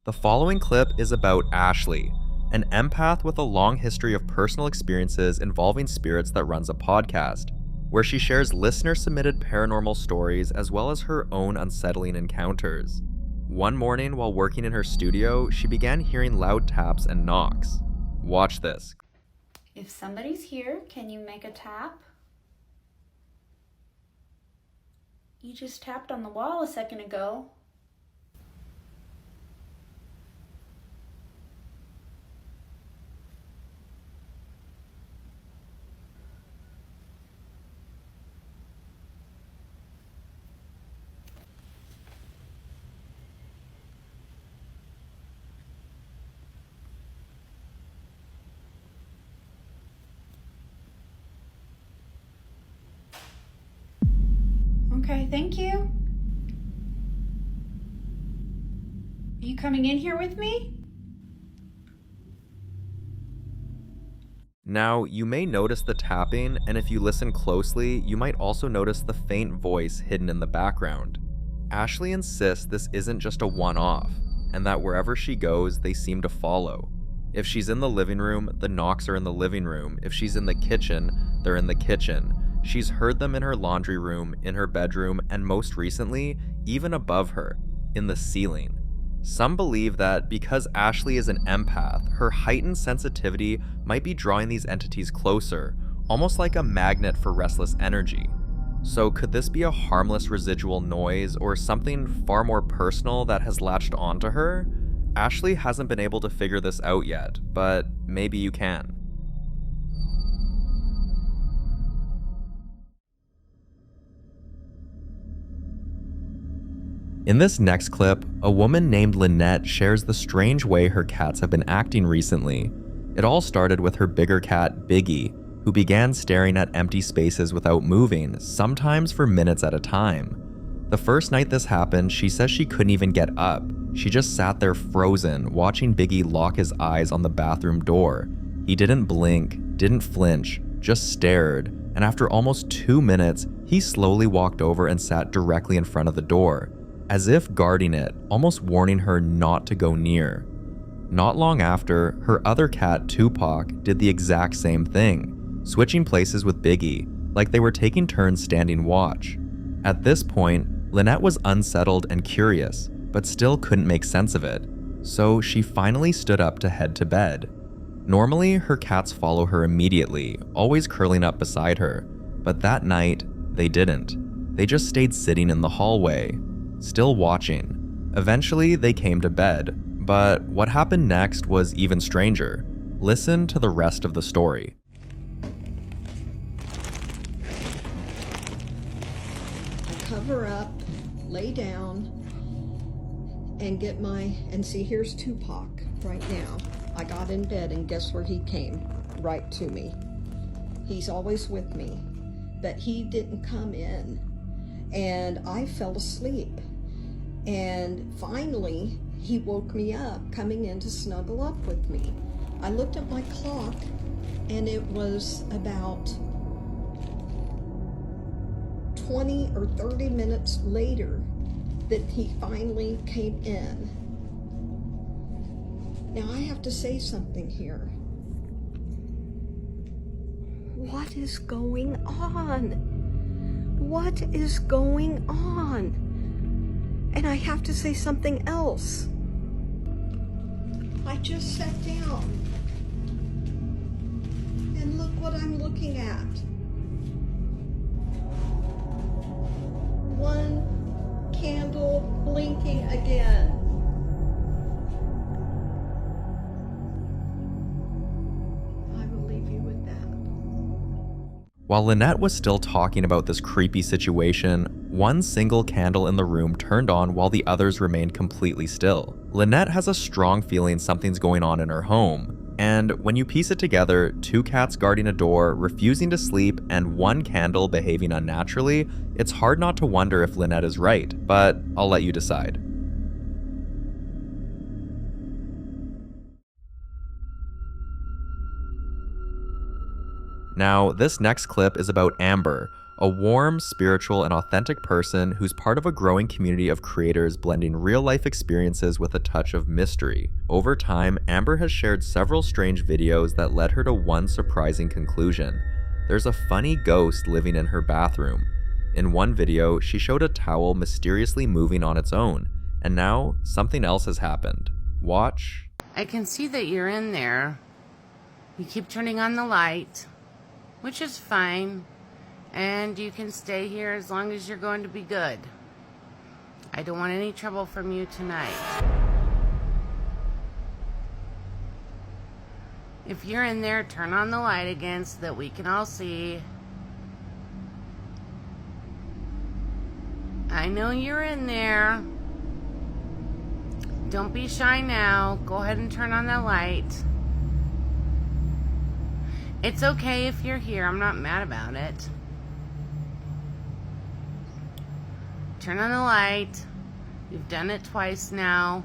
The following clip is about Ashley, an empath with a long history of personal experiences involving spirits that runs a podcast, where she shares listener-submitted paranormal stories as well as her own unsettling encounters. One morning while working in her studio, she began hearing loud taps and knocks. Watch this. If somebody's here, can you make a tap? You just tapped on the wall a second ago. Okay, thank you. Are you coming in here with me? Now, you may notice the tapping, and if you listen closely, you might also notice the faint voice hidden in the background. Ashley insists this isn't just a one-off, and that wherever she goes, they seem to follow. If she's in the living room, the knocks are in the living room. If she's in the kitchen, they're in the kitchen. She's heard them in her laundry room, in her bedroom, and most recently, even above her, in the ceiling. Some believe that because Ashley is an empath, her heightened sensitivity might be drawing these entities closer, almost like a magnet for restless energy. So could this be a harmless residual noise or something far more personal that has latched onto her? Ashley hasn't been able to figure this out yet, but maybe you can. In this next clip, a woman named Lynette shares the strange way her cats have been acting recently. It all started with her bigger cat, Biggie, who began staring at empty spaces without moving, sometimes for minutes at a time. The first night this happened, she says she couldn't even get up. She just sat there frozen, watching Biggie lock his eyes on the bathroom door. He didn't blink, didn't flinch, just stared, and after almost 2 minutes, he slowly walked over and sat directly in front of the door, as if guarding it, almost warning her not to go near. Not long after, her other cat, Tupac, did the exact same thing, switching places with Biggie, like they were taking turns standing watch. At this point, Lynette was unsettled and curious, but still couldn't make sense of it, so she finally stood up to head to bed. Normally, her cats follow her immediately, always curling up beside her, but that night, they didn't. They just stayed sitting in the hallway, still watching. Eventually, they came to bed, but what happened next was even stranger. Listen to the rest of the story. I cover up, lay down, and and see, here's Tupac right now. I got in bed and guess where he came? Right to me. He's always with me, but he didn't come in, and I fell asleep. And finally, he woke me up, coming in to snuggle up with me. I looked at my clock, and it was about 20 or 30 minutes later that he finally came in. Now, I have to say something here. What is going on? What is going on? And I have to say something else. I just sat down, and look what I'm looking at. One candle blinking again. I will leave you with that. While Lynette was still talking about this creepy situation, one single candle in the room turned on while the others remained completely still. Lynette has a strong feeling something's going on in her home, and when you piece it together, 2 cats guarding a door, refusing to sleep, and 1 candle behaving unnaturally, it's hard not to wonder if Lynette is right, but I'll let you decide. Now, this next clip is about Amber, a warm, spiritual, and authentic person who's part of a growing community of creators blending real-life experiences with a touch of mystery. Over time, Amber has shared several strange videos that led her to one surprising conclusion. There's a funny ghost living in her bathroom. In one video, she showed a towel mysteriously moving on its own, and now something else has happened. Watch. I can see that you're in there. You keep turning on the light, which is fine. And you can stay here as long as you're going to be good. I don't want any trouble from you tonight. If you're in there, turn on the light again so that we can all see. I know you're in there. Don't be shy now. Go ahead and turn on the light. It's okay if you're here. I'm not mad about it. Turn on the light. You've done it twice now.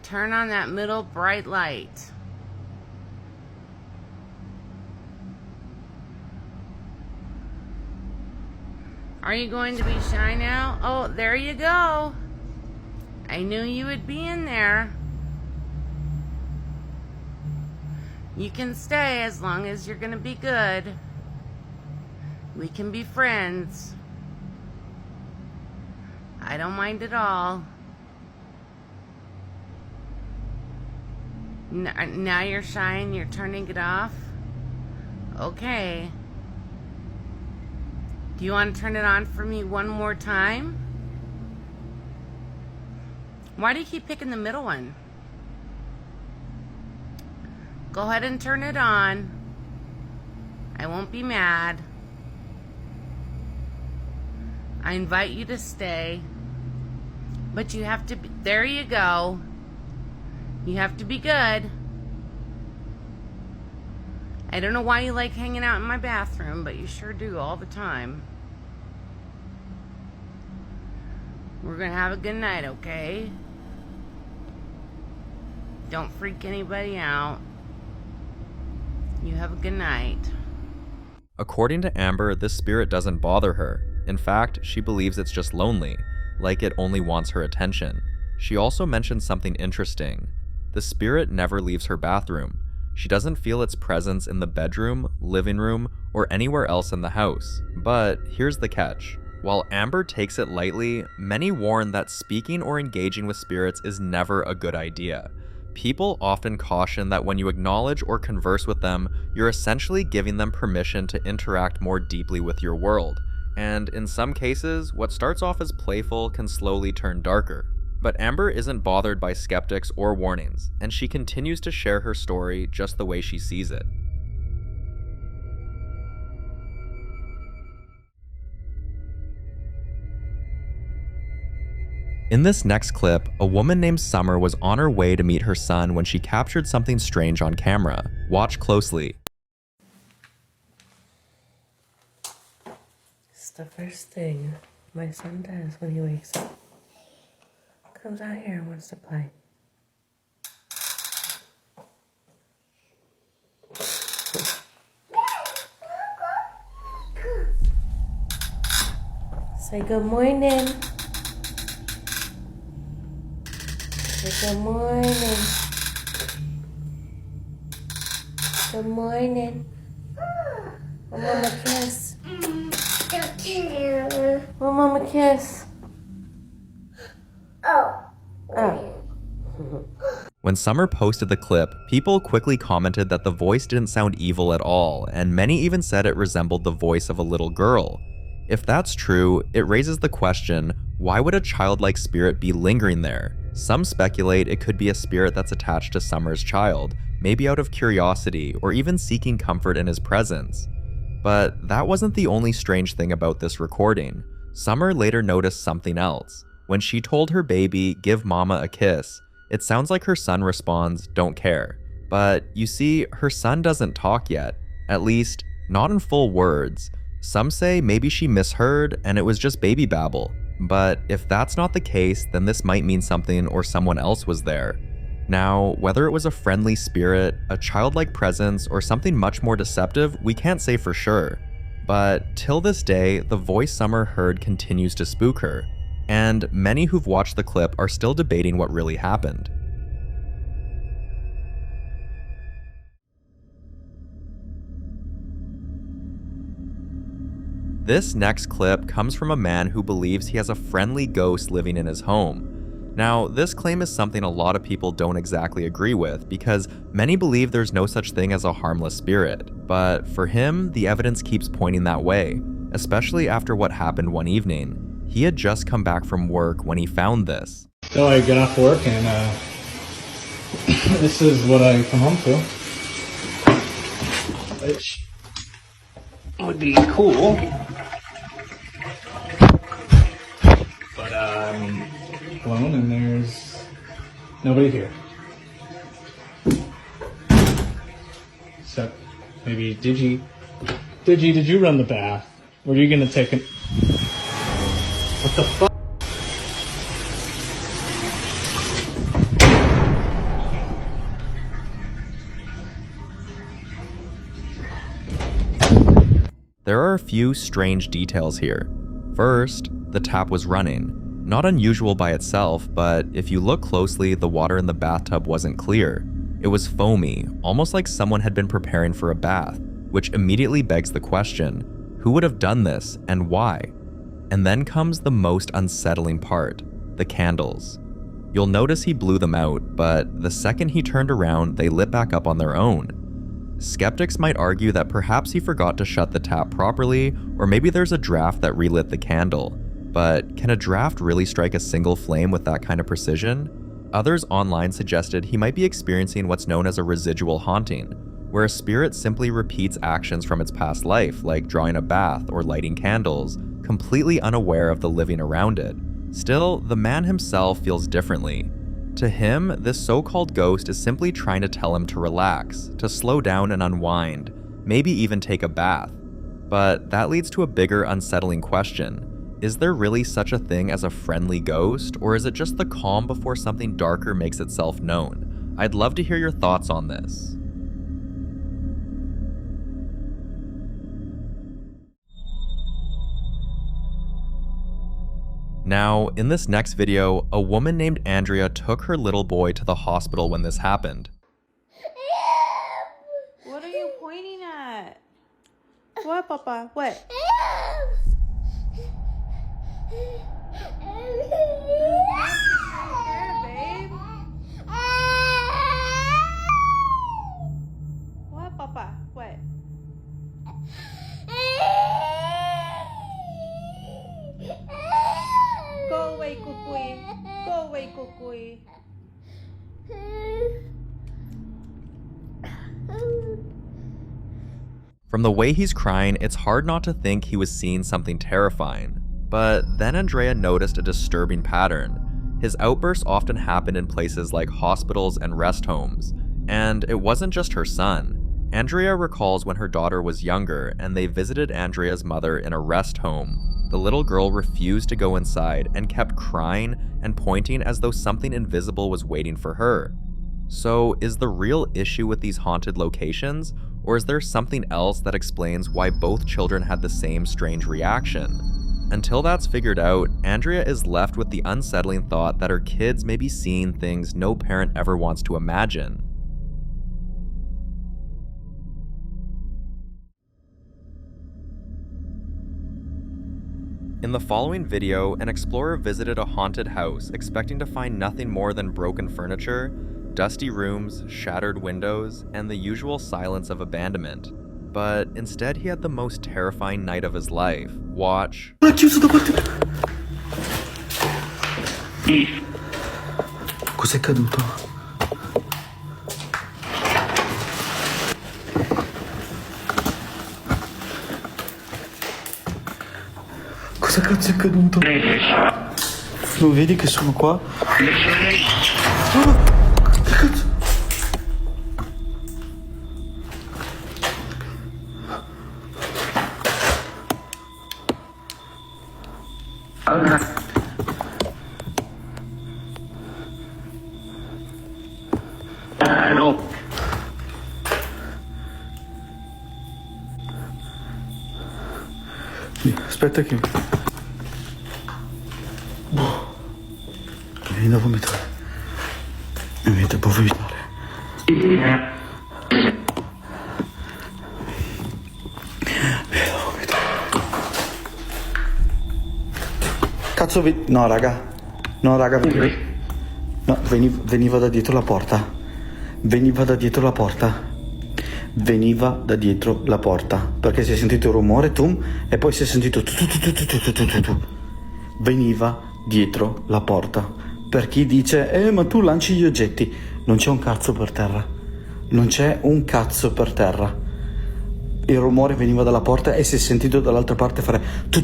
Turn on that middle bright light. Are you going to be shy now? Oh, there you go. I knew you would be in there. You can stay as long as you're going to be good. We can be friends. I don't mind at all. Now you're shy and you're turning it off? Okay. Do you want to turn it on for me one more time? Why do you keep picking the middle one? Go ahead and turn it on. I won't be mad. I invite you to stay. But you have to be, there you go. You have to be good. I don't know why you like hanging out in my bathroom, but you sure do all the time. We're gonna have a good night, okay? Don't freak anybody out. You have a good night. According to Amber, this spirit doesn't bother her. In fact, she believes it's just lonely, like it only wants her attention. She also mentioned something interesting. The spirit never leaves her bathroom. She doesn't feel its presence in the bedroom, living room, or anywhere else in the house. But here's the catch. While Amber takes it lightly, many warn that speaking or engaging with spirits is never a good idea. People often caution that when you acknowledge or converse with them, you're essentially giving them permission to interact more deeply with your world. And in some cases, what starts off as playful can slowly turn darker. But Amber isn't bothered by skeptics or warnings, and she continues to share her story just the way she sees it. In this next clip, a woman named Summer was on her way to meet her son when she captured something strange on camera. Watch closely. It's the first thing my son does when he wakes up. Comes out here and wants to play. Say good morning. Say good morning. Good morning. Want mama kiss? Want mama kiss? Oh. When Summer posted the clip, people quickly commented that the voice didn't sound evil at all, and many even said it resembled the voice of a little girl. If that's true, it raises the question, why would a childlike spirit be lingering there? Some speculate it could be a spirit that's attached to Summer's child, maybe out of curiosity or even seeking comfort in his presence. But that wasn't the only strange thing about this recording. Summer later noticed something else. When she told her baby, "Give mama a kiss," it sounds like her son responds, "Don't care." But you see, her son doesn't talk yet, at least not in full words. Some say maybe she misheard and it was just baby babble. But if that's not the case, then this might mean something or someone else was there. Now, whether it was a friendly spirit, a childlike presence, or something much more deceptive, we can't say for sure. But till this day, the voice Summer heard continues to spook her, and many who've watched the clip are still debating what really happened. This next clip comes from a man who believes he has a friendly ghost living in his home. Now, this claim is something a lot of people don't exactly agree with because many believe there's no such thing as a harmless spirit. But for him, the evidence keeps pointing that way, especially after what happened one evening. He had just come back from work when he found this. So I get off work and this is what I come home to. Which would be cool. But alone and there's nobody here. So maybe did you run the bath? Or are you gonna take an what the fuck? There are a few strange details here. First, the tap was running. Not unusual by itself, but if you look closely, the water in the bathtub wasn't clear. It was foamy, almost like someone had been preparing for a bath, which immediately begs the question, who would have done this and why? And then comes the most unsettling part, the candles. You'll notice he blew them out, but the second he turned around, they lit back up on their own. Skeptics might argue that perhaps he forgot to shut the tap properly, or maybe there's a draft that relit the candle. But can a draft really strike a single flame with that kind of precision? Others online suggested he might be experiencing what's known as a residual haunting, where a spirit simply repeats actions from its past life, like drawing a bath or lighting candles, completely unaware of the living around it. Still, the man himself feels differently. To him, this so-called ghost is simply trying to tell him to relax, to slow down and unwind, maybe even take a bath. But that leads to a bigger unsettling question. Is there really such a thing as a friendly ghost, or is it just the calm before something darker makes itself known? I'd love to hear your thoughts on this. Now, in this next video, a woman named Andrea took her little boy to the hospital when this happened. What are you pointing at? What, Papa? What? Babe? What, Papa? What? Go away, Kukui. Go away, Kukui. From the way he's crying, it's hard not to think he was seeing something terrifying. But then Andrea noticed a disturbing pattern. His outbursts often happened in places like hospitals and rest homes. And it wasn't just her son. Andrea recalls when her daughter was younger and they visited Andrea's mother in a rest home. The little girl refused to go inside and kept crying and pointing as though something invisible was waiting for her. So is the real issue with these haunted locations, or is there something else that explains why both children had the same strange reaction? Until that's figured out, Andrea is left with the unsettling thought that her kids may be seeing things no parent ever wants to imagine. In the following video, an explorer visited a haunted house expecting to find nothing more than broken furniture, dusty rooms, shattered windows, and the usual silence of abandonment. But instead he had the most terrifying night of his life. Watch. Cos'è caduto? Cosa cazzo è caduto? Non vedi che sono qua? Che cazzo? Aspetta che... Boh. Mi viene da vomitare. Mi viene da vomitare. Cazzo no raga. No raga. No, veniva da dietro la porta. Veniva da dietro la porta. Veniva da dietro la porta. Perché si è sentito il rumore, tum, e poi si è sentito tu. Veniva dietro la porta. Per chi dice, ma tu lanci gli oggetti. Non c'è un cazzo per terra. Non c'è un cazzo per terra. Il rumore veniva dalla porta e si è sentito dall'altra parte fare tu.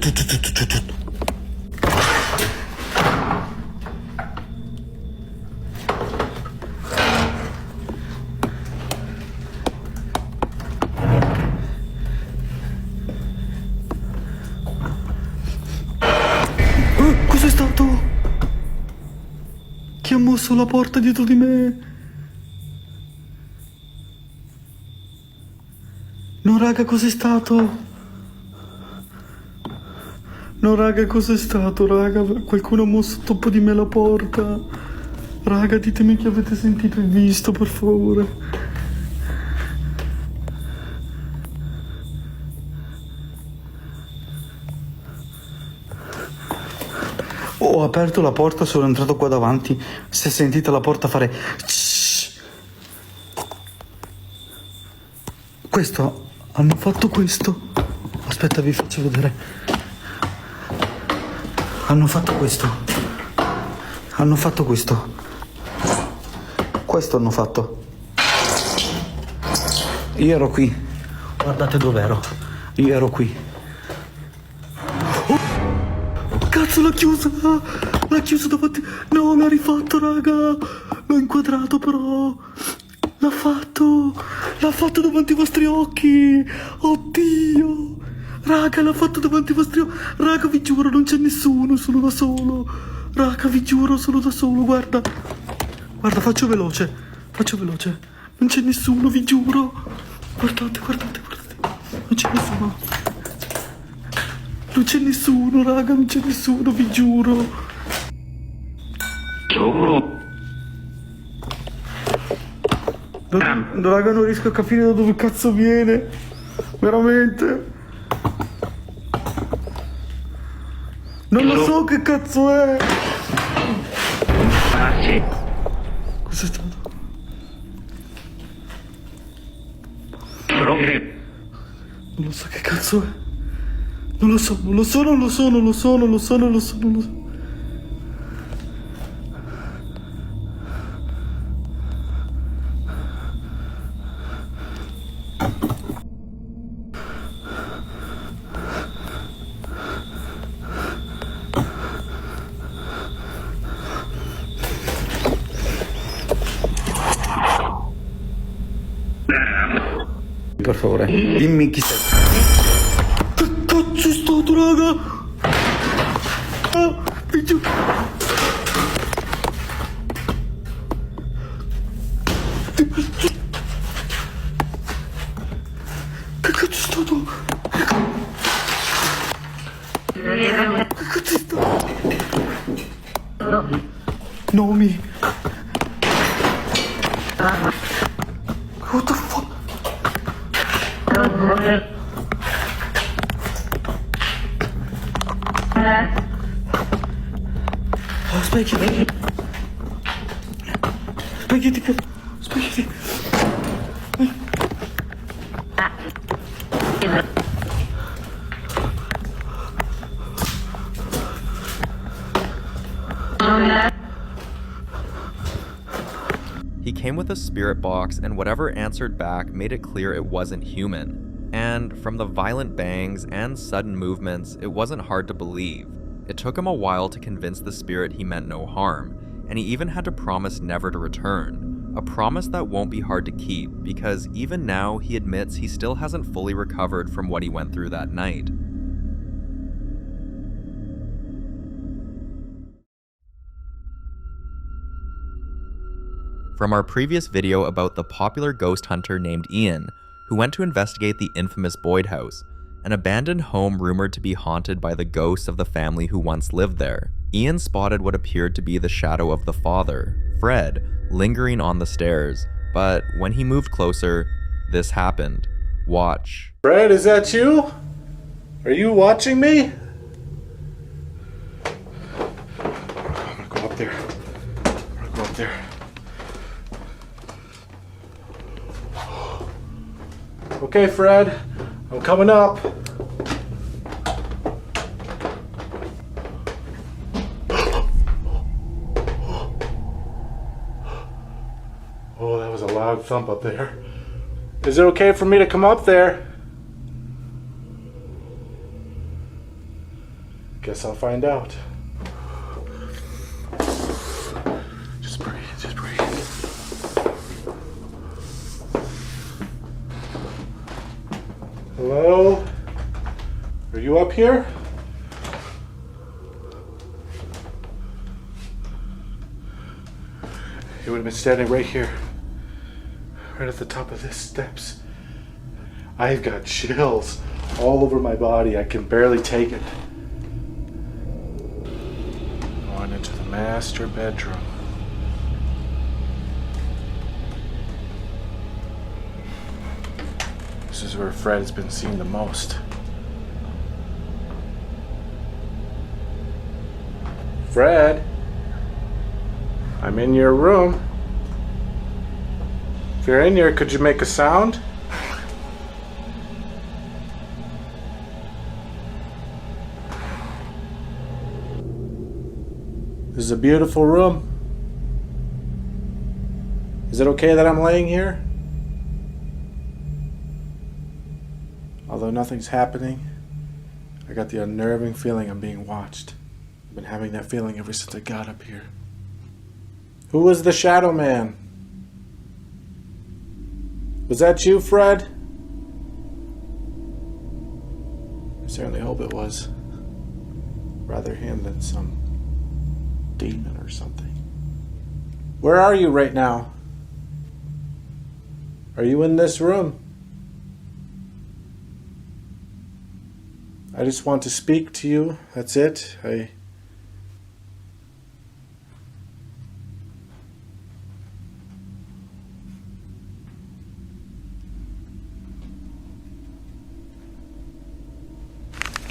Cos'è stato? Chi ha mosso la porta dietro di me? No raga, cos'è stato? No raga, cos'è stato, raga? Qualcuno ha mosso dopo di me la porta. Raga, ditemi che avete sentito e visto, per favore. Ho aperto la porta, sono entrato qua davanti. Si è sentita la porta fare... Questo, hanno fatto questo. Aspetta, vi faccio vedere. Hanno fatto questo. Hanno fatto questo. Questo hanno fatto. Io ero qui. Guardate dov'ero. Io ero qui. Cazzo, l'ha chiusa! L'ha chiusa davanti... No, l'ha rifatto, raga! L'ho inquadrato, però... L'ha fatto! L'ha fatto davanti ai vostri occhi! Oddio! Raga, l'ha fatto davanti ai vostri occhi! Raga, vi giuro, non c'è nessuno, sono da solo! Raga, vi giuro, sono da solo, guarda! Guarda, faccio veloce! Faccio veloce! Non c'è nessuno, vi giuro! Guardate, guardate, guardate! Non c'è nessuno! Non c'è nessuno, raga, non c'è nessuno, vi giuro. Raga, non riesco a capire da dove cazzo viene. Veramente. Non lo so che cazzo è. Cos'è stato? Non lo so che cazzo è. Non lo so. Per favore, dimmi chi sei. Che cazzo è stato, raga? Vi giuro. Che cazzo è stato? Che cazzo è stato? Nomi. What the fuck? Oh, specchiati. He came with a spirit box, and whatever answered back made it clear it wasn't human. And from the violent bangs and sudden movements, it wasn't hard to believe. It took him a while to convince the spirit he meant no harm, and he even had to promise never to return. A promise that won't be hard to keep, because even now he admits he still hasn't fully recovered from what he went through that night. From our previous video about the popular ghost hunter named Ian, who went to investigate the infamous Boyd house, an abandoned home rumored to be haunted by the ghosts of the family who once lived there. Ian spotted what appeared to be the shadow of the father, Fred, lingering on the stairs, but when he moved closer, this happened. Watch. Fred, is that you? Are you watching me? I'm gonna go up there. Okay, Fred, I'm coming up. Oh, that was a loud thump up there. Is it okay for me to come up there? Guess I'll find out. Just breathe. Hello? Are you up here? You would have been standing right here. Right at the top of these steps. I've got chills all over my body. I can barely take it. Going into the master bedroom. This is where Fred has been seen the most. Fred, I'm in your room. If you're in here, could you make a sound? This is a beautiful room. Is it okay that I'm laying here? Although nothing's happening, I got the unnerving feeling I'm being watched. I've been having that feeling ever since I got up here. Who was the shadow man? Was that you, Fred? I certainly hope it was. Rather him than some demon or something. Where are you right now? Are you in this room? I just want to speak to you. That's it.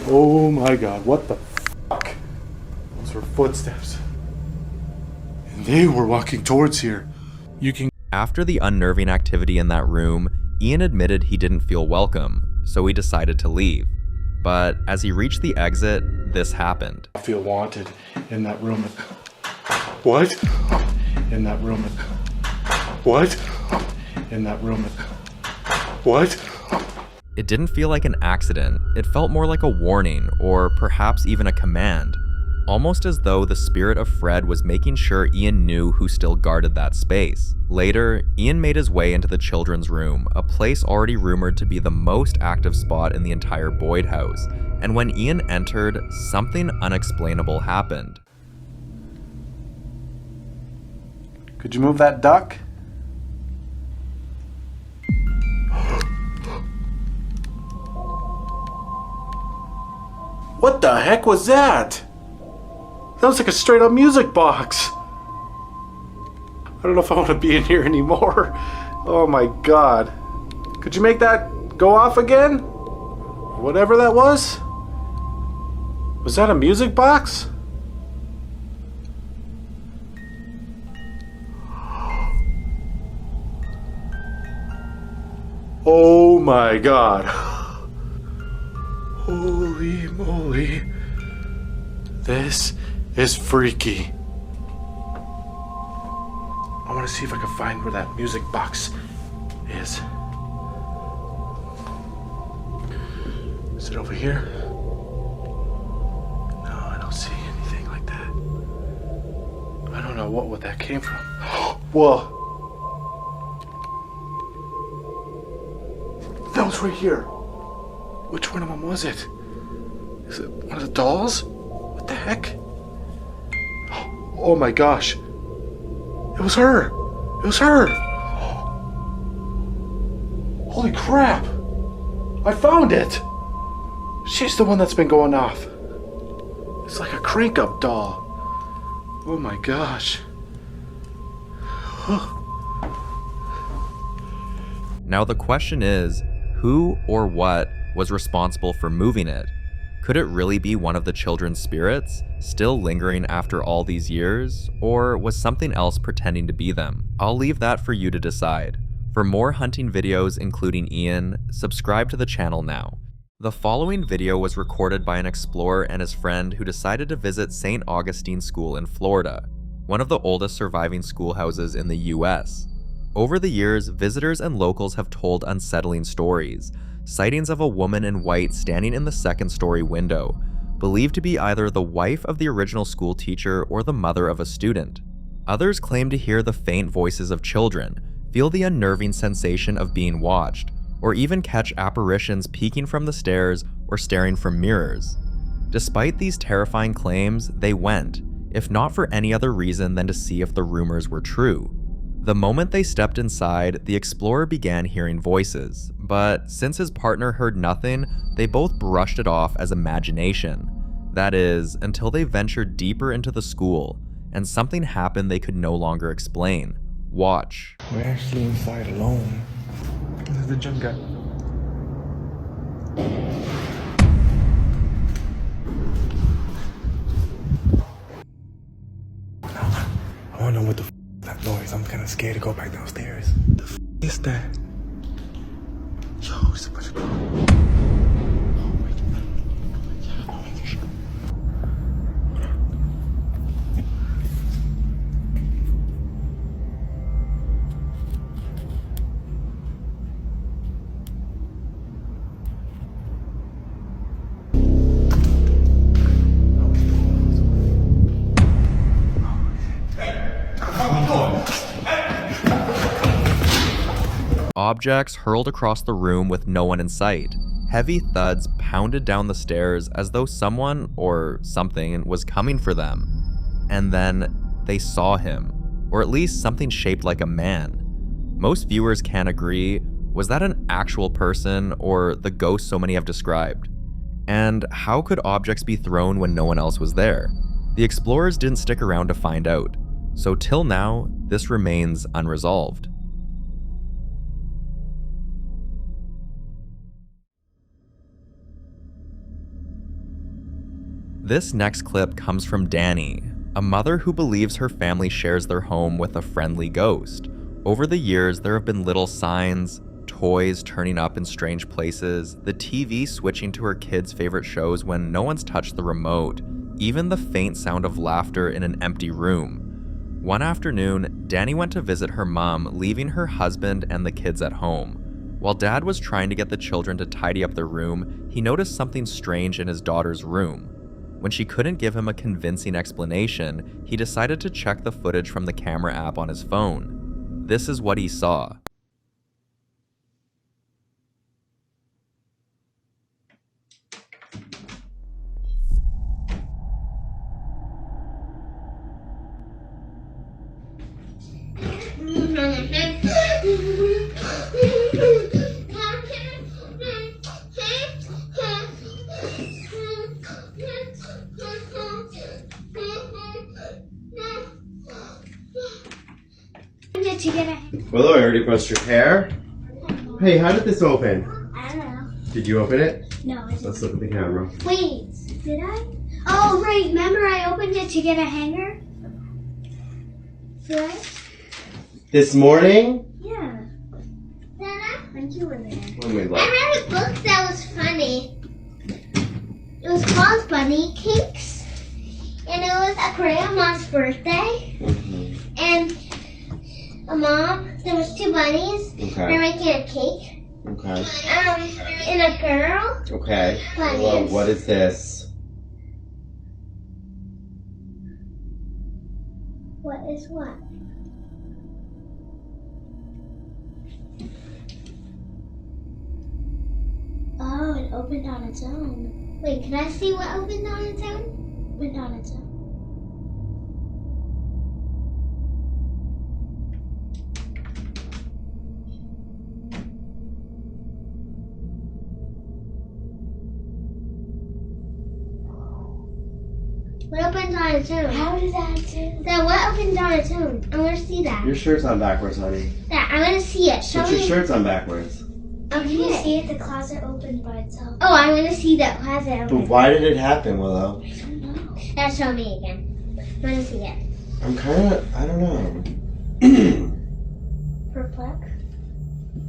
Oh my God, what the fuck? Those were footsteps. And they were walking towards here. After the unnerving activity in that room, Ian admitted he didn't feel welcome, so he decided to leave. But as he reached the exit, this happened. I feel wanted in that room. What? In that room. What? In that room. What? It didn't feel like an accident. It felt more like a warning, or perhaps even a command. Almost as though the spirit of Fred was making sure Ian knew who still guarded that space. Later, Ian made his way into the children's room, a place already rumored to be the most active spot in the entire Boyd house. And when Ian entered, something unexplainable happened. Could you move that duck? What the heck was that? That was like a straight up music box. I don't know if I want to be in here anymore. Oh my God. Could you make that go off again? Whatever that was? Was that a music box? Oh my God. Holy moly. This is freaky. I want to see if I can find where that music box is. Is it over here? No, I don't see anything like that. I don't know what that came from. Whoa. That was right here. Which one of them was it? Is it one of the dolls? What the heck? Oh my gosh. It was her. It was her. Holy crap. I found it. She's the one that's been going off. It's like a crank-up doll. Oh my gosh. Now the question is, who or what was responsible for moving it? Could it really be one of the children's spirits, still lingering after all these years, or was something else pretending to be them? I'll leave that for you to decide. For more hunting videos including Ian, subscribe to the channel now. The following video was recorded by an explorer and his friend who decided to visit St. Augustine School in Florida, one of the oldest surviving schoolhouses in the US. Over the years, visitors and locals have told unsettling stories, sightings of a woman in white standing in the second-story window, believed to be either the wife of the original school teacher or the mother of a student. Others claim to hear the faint voices of children, feel the unnerving sensation of being watched, or even catch apparitions peeking from the stairs or staring from mirrors. Despite these terrifying claims, they went, if not for any other reason than to see if the rumors were true. The moment they stepped inside, the explorer began hearing voices, but since his partner heard nothing, they both brushed it off as imagination. That is, until they ventured deeper into the school, and something happened they could no longer explain. Watch. We're actually inside alone. This is the gym guy. I don't know what the that noise. I'm kind of scared to go back downstairs. The is that? Yo, it's a bunch of... Oh my god. Oh my god. Oh my god. Objects hurled across the room with no one in sight. Heavy thuds pounded down the stairs as though someone or something was coming for them. And then they saw him, or at least something shaped like a man. Most viewers can agree, was that an actual person or the ghost so many have described? And how could objects be thrown when no one else was there? The explorers didn't stick around to find out, so till now, this remains unresolved. This next clip comes from Dany, a mother who believes her family shares their home with a friendly ghost. Over the years, there have been little signs, toys turning up in strange places, the TV switching to her kids' favorite shows when no one's touched the remote, even the faint sound of laughter in an empty room. One afternoon, Dany went to visit her mom, leaving her husband and the kids at home. While Dad was trying to get the children to tidy up their room, he noticed something strange in his daughter's room. When she couldn't give him a convincing explanation, he decided to check the footage from the camera app on his phone. This is what he saw. Well, I already brushed your hair. Hey, how did this open? I don't know. Did you open it? No, I didn't. Let's look at the camera. Wait, did I? Oh, right. Remember I opened it to get a hanger? Right? This morning? Yeah. When you were there. When we left. I read a book that was funny. It was called Bunny Cakes. And it was a grandma's birthday. And a mom, there was two bunnies. Okay. They're making a cake. Okay. And a girl. Okay. Bunnies. Well, what is this? What is what? Oh, it opened on its own. Wait, can I see what opened on its own? Opened on its own. What opens on its own? How does that do? Dad, what opens on its own? I want to see that. Your shirt's on backwards, honey. Dad, I want to see it. Show Put me. your shirt's on backwards. Okay. You see it? The closet opens by itself. Oh, I want to see that closet open. But why did it happen, Willow? I don't know. Dad, show me again. I want to see it. I'm kind of, I don't know.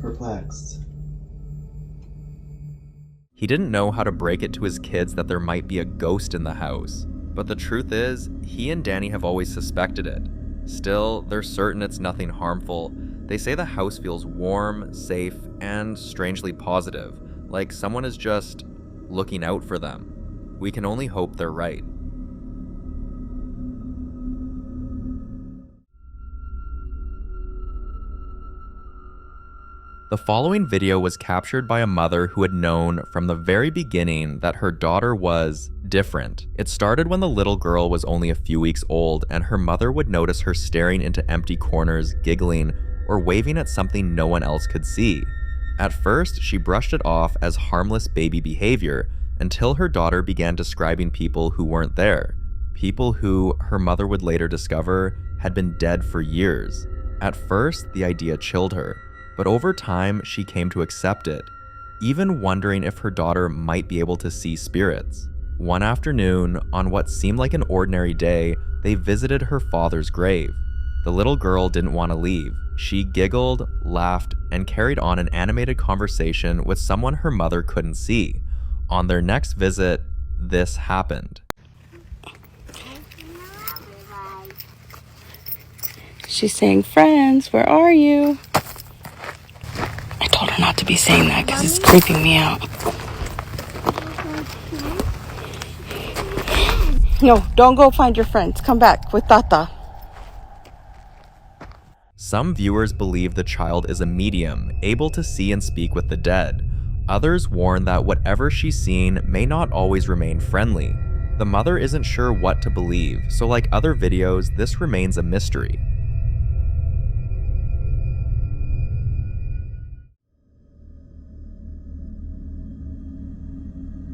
Perplexed. He didn't know how to break it to his kids that there might be a ghost in the house. But the truth is, he and Dany have always suspected it. Still, they're certain it's nothing harmful. They say the house feels warm, safe, and strangely positive, like someone is just looking out for them. We can only hope they're right. The following video was captured by a mother who had known from the very beginning that her daughter was different. It started when the little girl was only a few weeks old and her mother would notice her staring into empty corners, giggling, or waving at something no one else could see. At first, she brushed it off as harmless baby behavior until her daughter began describing people who weren't there. People who, her mother would later discover, had been dead for years. At first, the idea chilled her, but over time, she came to accept it, even wondering if her daughter might be able to see spirits. One afternoon, on what seemed like an ordinary day, they visited her father's grave. The little girl didn't want to leave. She giggled, laughed, and carried on an animated conversation with someone her mother couldn't see. On their next visit, this happened. She's saying, friends, where are you? I told her not to be saying that because it's creeping me out. No, don't go find your friends. Come back with Tata. Some viewers believe the child is a medium, able to see and speak with the dead. Others warn that whatever she's seen may not always remain friendly. The mother isn't sure what to believe, so like other videos, this remains a mystery.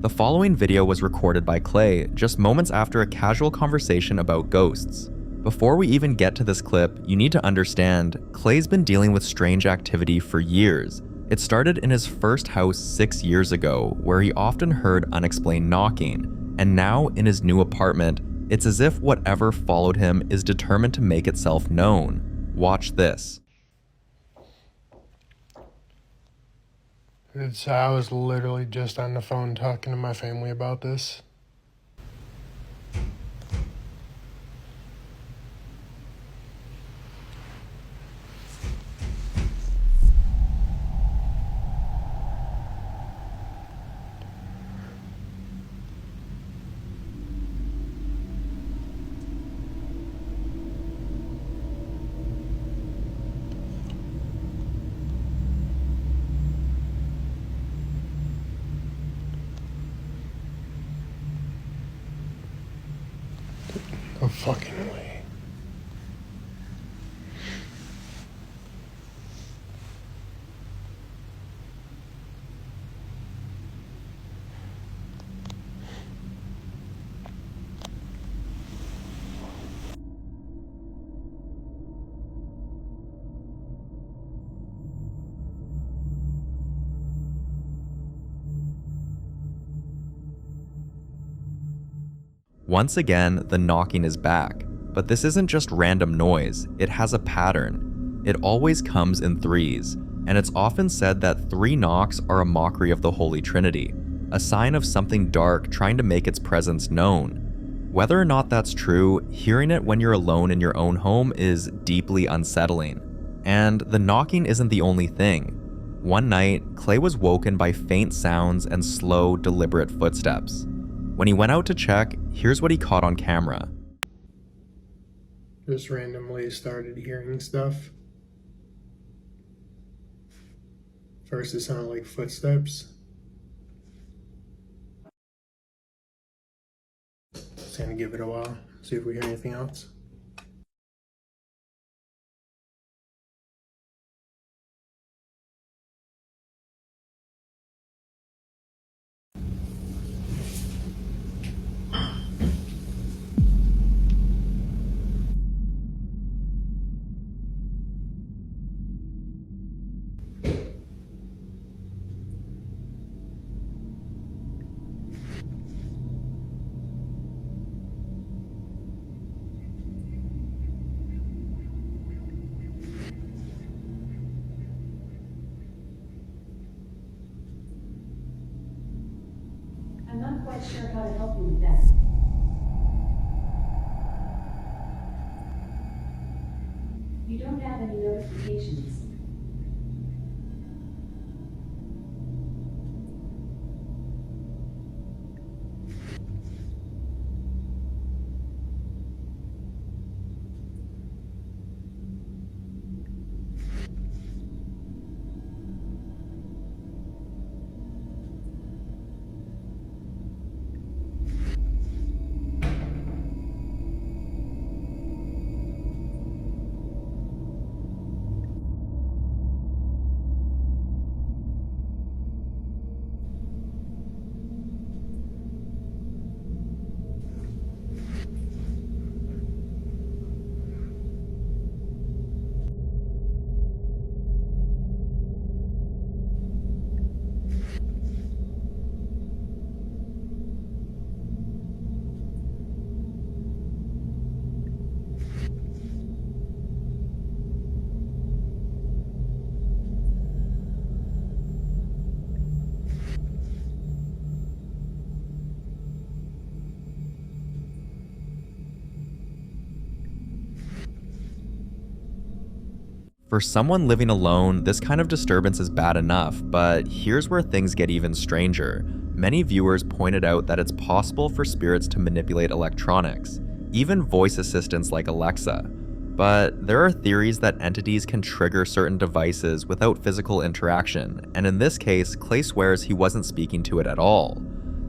The following video was recorded by Klay just moments after a casual conversation about ghosts. Before we even get to this clip, you need to understand, Klay's been dealing with strange activity for years. It started in his first house 6 years ago, where he often heard unexplained knocking, and now in his new apartment, it's as if whatever followed him is determined to make itself known. Watch this. I was literally just on the phone talking to my family about this. No fucking way. Once again, the knocking is back, but this isn't just random noise, it has a pattern. It always comes in threes, and it's often said that 3 knocks are a mockery of the Holy Trinity, a sign of something dark trying to make its presence known. Whether or not that's true, hearing it when you're alone in your own home is deeply unsettling. And the knocking isn't the only thing. One night, Klay was woken by faint sounds and slow, deliberate footsteps. When he went out to check, here's what he caught on camera. Just randomly started hearing stuff. First it sounded like footsteps. Just gonna give it a while, see if we hear anything else. quite sure how to help you with that. You don't have any notifications. For someone living alone, this kind of disturbance is bad enough, but here's where things get even stranger. Many viewers pointed out that it's possible for spirits to manipulate electronics, even voice assistants like Alexa. But there are theories that entities can trigger certain devices without physical interaction, and in this case, Klay swears he wasn't speaking to it at all.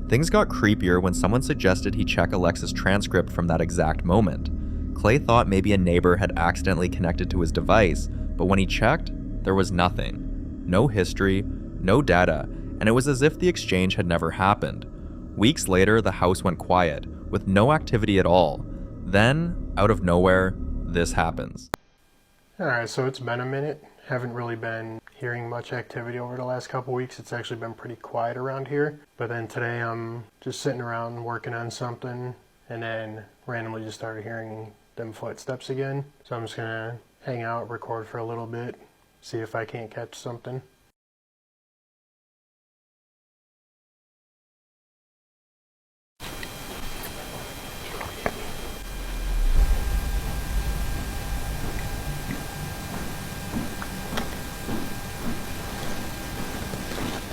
Things got creepier when someone suggested he check Alexa's transcript from that exact moment. Klay thought maybe a neighbor had accidentally connected to his device, but when he checked, there was nothing. No history, no data, and it was as if the exchange had never happened. Weeks later, the house went quiet, with no activity at all. Then, out of nowhere, this happens. Alright, so it's been a minute. Haven't really been hearing much activity over the last couple weeks. It's actually been pretty quiet around here. But then today I'm just sitting around working on something, and then randomly just started hearing them footsteps again. So I'm just gonna hang out, record for a little bit, see if I can't catch something.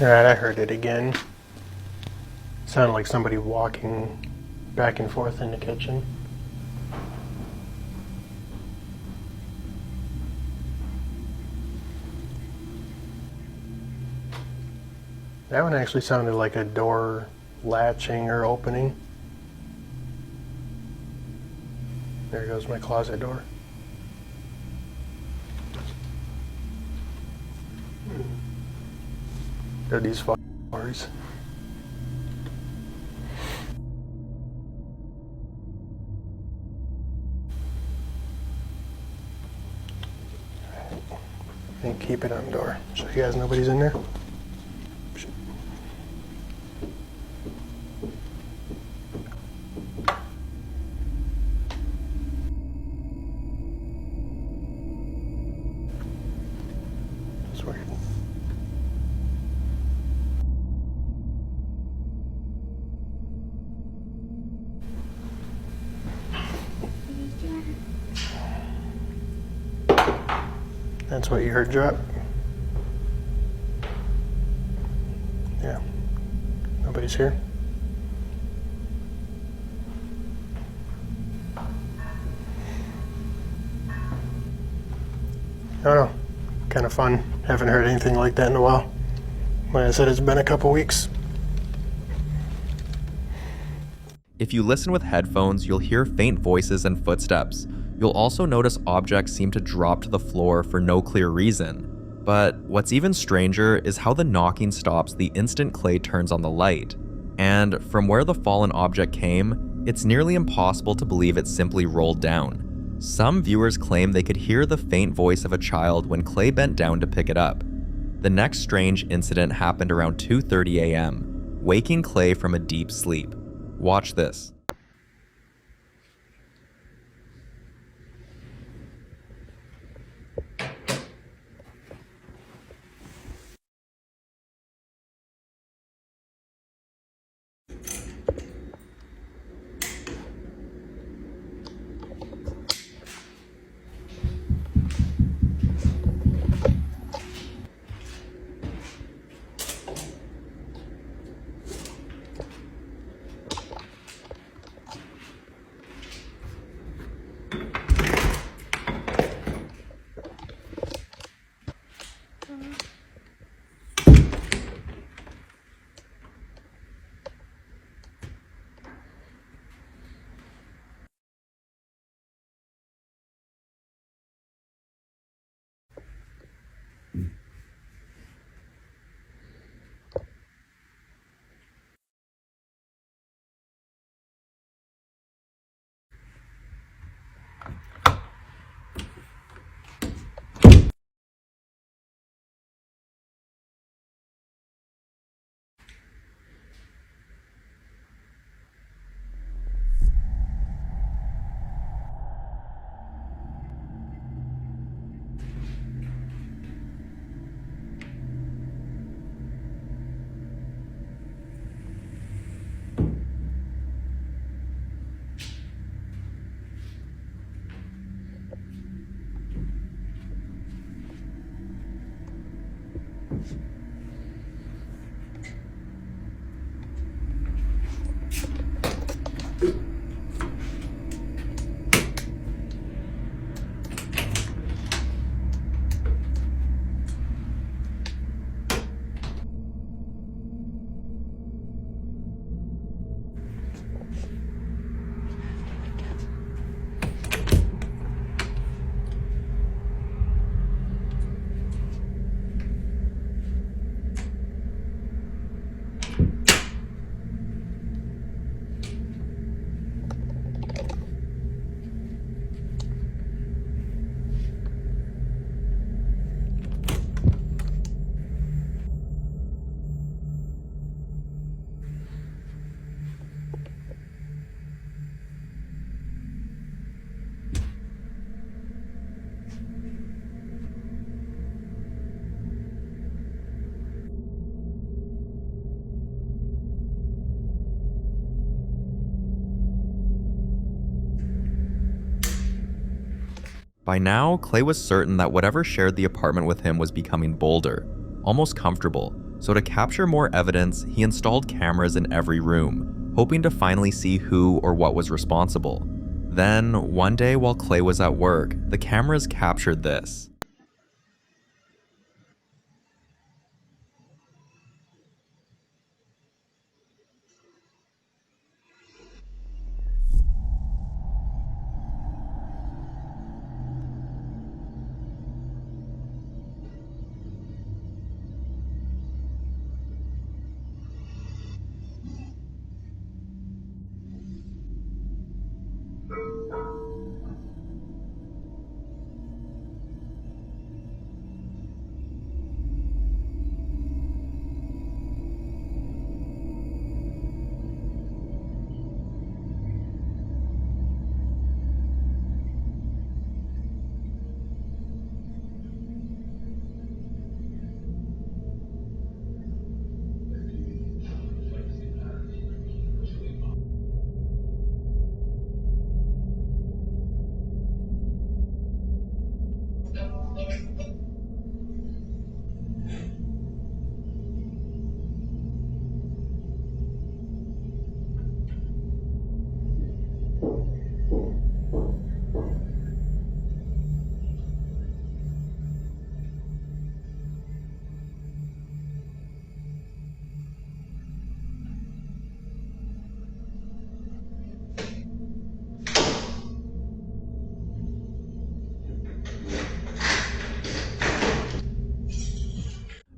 Alright, I heard it again. Sounded like somebody walking back and forth in the kitchen. That one actually sounded like a door latching or opening. There goes my closet door. They're these f***ers. And keep it on the door. So you guys, nobody's in there? That's what you heard drop? Yeah. Nobody's here? I don't know. Kind of fun. Haven't heard anything like that in a while. Like I said, it's been a couple weeks. If you listen with headphones, you'll hear faint voices and footsteps. You'll also notice objects seem to drop to the floor for no clear reason. But what's even stranger is how the knocking stops the instant Klay turns on the light. And from where the fallen object came, it's nearly impossible to believe it simply rolled down. Some viewers claim they could hear the faint voice of a child when Klay bent down to pick it up. The next strange incident happened around 2:30 a.m., waking Klay from a deep sleep. Watch this. By now, Klay was certain that whatever shared the apartment with him was becoming bolder, almost comfortable, so to capture more evidence, he installed cameras in every room, hoping to finally see who or what was responsible. Then, one day while Klay was at work, the cameras captured this.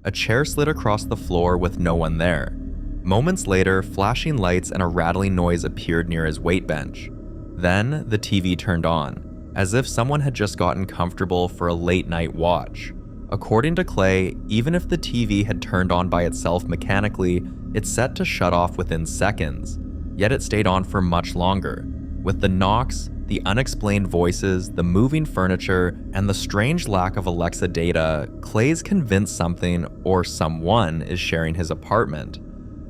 A chair slid across the floor with no one there. Moments later, flashing lights and a rattling noise appeared near his weight bench. Then, the TV turned on, as if someone had just gotten comfortable for a late night watch. According to Klay, even if the TV had turned on by itself mechanically, it's set to shut off within seconds. Yet it stayed on for much longer. With the knocks, the unexplained voices, the moving furniture, and the strange lack of Alexa data, Klay's convinced something or someone is sharing his apartment.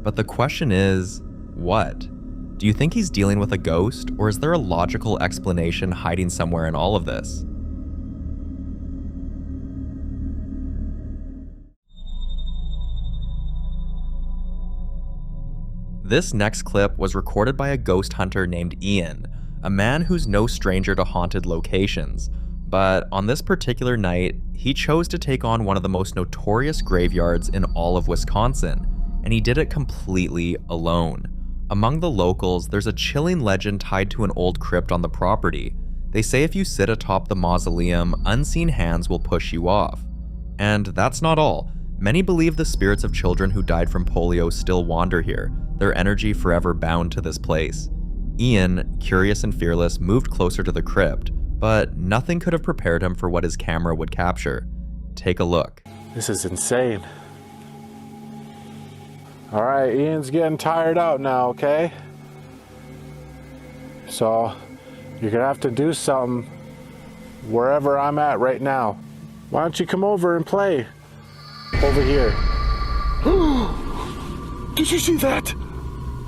But the question is, what? Do you think he's dealing with a ghost, or is there a logical explanation hiding somewhere in all of this? This next clip was recorded by a ghost hunter named Ian, a man who's no stranger to haunted locations. But on this particular night, he chose to take on one of the most notorious graveyards in all of Wisconsin, and he did it completely alone. Among the locals, there's a chilling legend tied to an old crypt on the property. They say if you sit atop the mausoleum, unseen hands will push you off. And that's not all. Many believe the spirits of children who died from polio still wander here, their energy forever bound to this place. Ian, curious and fearless, moved closer to the crypt, but nothing could have prepared him for what his camera would capture. Take a look. This is insane. All right, Ian's getting tired out now, okay? So, you're gonna have to do something wherever I'm at right now. Why don't you come over and play? Over here. Did you see that?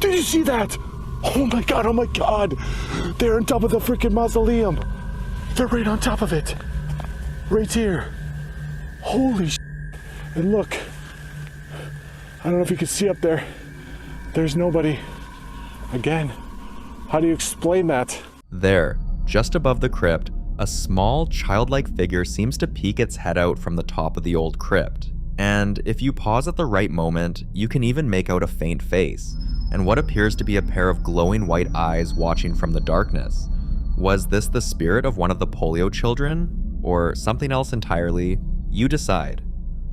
Did you see that? Oh my god, oh my god. They're on top of the freaking mausoleum. They're right on top of it. Right here. Holy shit. And look. I don't know if you can see up there. There's nobody. Again. How do you explain that? There, just above the crypt, a small, childlike figure seems to peek its head out from the top of the old crypt. And if you pause at the right moment, you can even make out a faint face, and what appears to be a pair of glowing white eyes watching from the darkness. Was this the spirit of one of the polio children? Or something else entirely? You decide.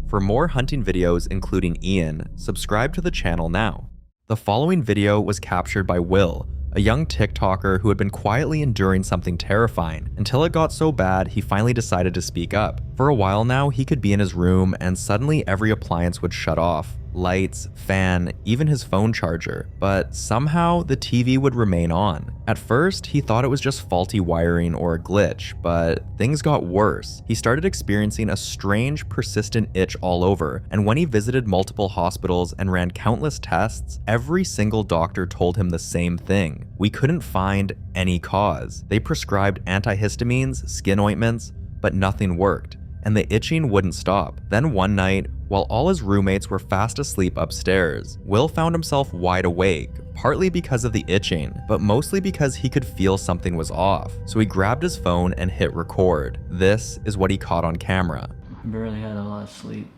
For more hunting videos including Ian, subscribe to the channel now. The following video was captured by Will, a young TikToker who had been quietly enduring something terrifying until it got so bad he finally decided to speak up. For a while now, he could be in his room and suddenly every appliance would shut off. lights, fan, even his phone charger, but somehow the TV would remain on. At first, he thought it was just faulty wiring or a glitch, but things got worse. He started experiencing a strange, persistent itch all over, and when he visited multiple hospitals and ran countless tests, every single doctor told him the same thing. We couldn't find any cause. They prescribed antihistamines, skin ointments, but nothing worked, and the itching wouldn't stop. Then one night, while all his roommates were fast asleep upstairs, Will found himself wide awake, partly because of the itching, but mostly because he could feel something was off. So he grabbed his phone and hit record. This is what he caught on camera. I barely had a lot of sleep.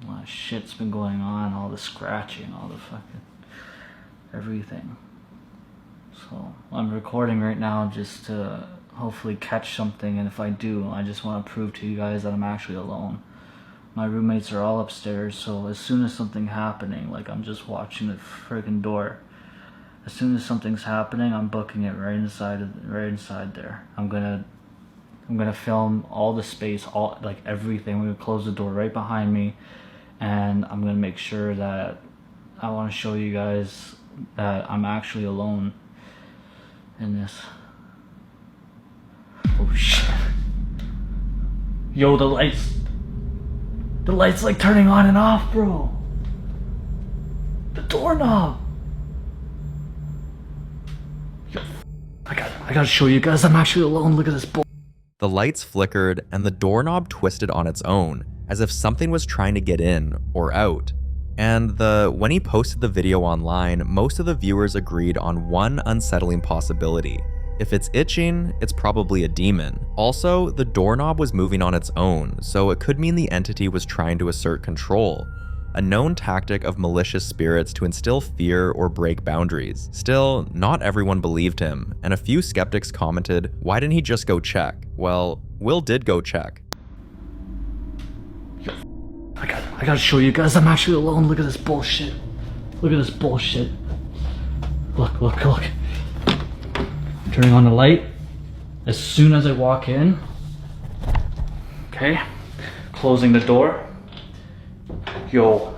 A lot of shit's been going on, all the scratching, all the fucking everything. So I'm recording right now just to hopefully catch something, and if I do, I just want to prove to you guys that I'm actually alone. My roommates are all upstairs, so as soon as something's happening, like I'm just watching the friggin' door. As soon as something's happening, I'm booking it right inside there. I'm gonna film all the space, all like everything. I'm gonna close the door right behind me, and I'm gonna make sure that I want to show you guys that I'm actually alone in this. Oh shit. Yo, the light's like turning on and off, bro. The doorknob. Yo, I gotta show you guys I'm actually alone. Look at this bull. The lights flickered and the doorknob twisted on its own, as if something was trying to get in or out. And when he posted the video online, most of the viewers agreed on one unsettling possibility. If it's itching, it's probably a demon. Also, the doorknob was moving on its own, so it could mean the entity was trying to assert control, a known tactic of malicious spirits to instill fear or break boundaries. Still, not everyone believed him, and a few skeptics commented, why didn't he just go check? Well, Will did go check. Yo, I gotta show you guys I'm actually alone. Look at this bullshit. Look at this bullshit. Look. Turning on the light as soon as I walk in. Okay, closing the door. Yo.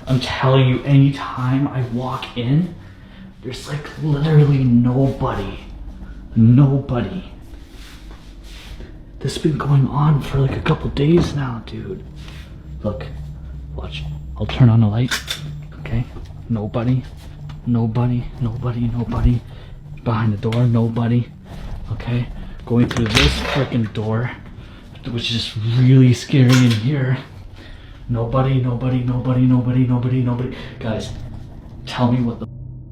I'm telling you, anytime I walk in, there's like literally nobody. This has been going on for like a couple days now, dude. Look, watch. I'll turn on the light, okay? Nobody. Behind the door, nobody, okay? Going through this freaking door, which is just really scary in here. Nobody. Guys, tell me what the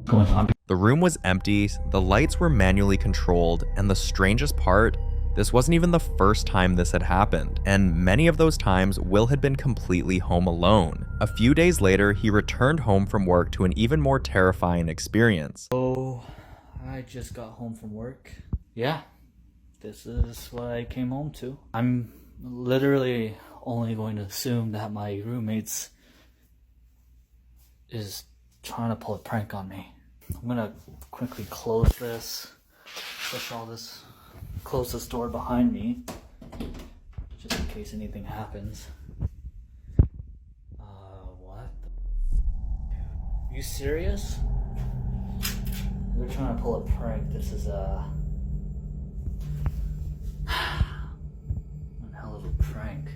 going on. The room was empty, the lights were manually controlled, and the strangest part, this wasn't even the first time this had happened, and many of those times Will had been completely home alone. A few days later, he returned home from work to an even more terrifying experience. Oh, I just got home from work. Yeah, this is what I came home to. I'm literally only going to assume that my roommates is trying to pull a prank on me. I'm gonna quickly close this, push all this, close this door behind me, just in case anything happens. What? Dude, you serious? They're trying to pull a prank. This is one hell of a prank.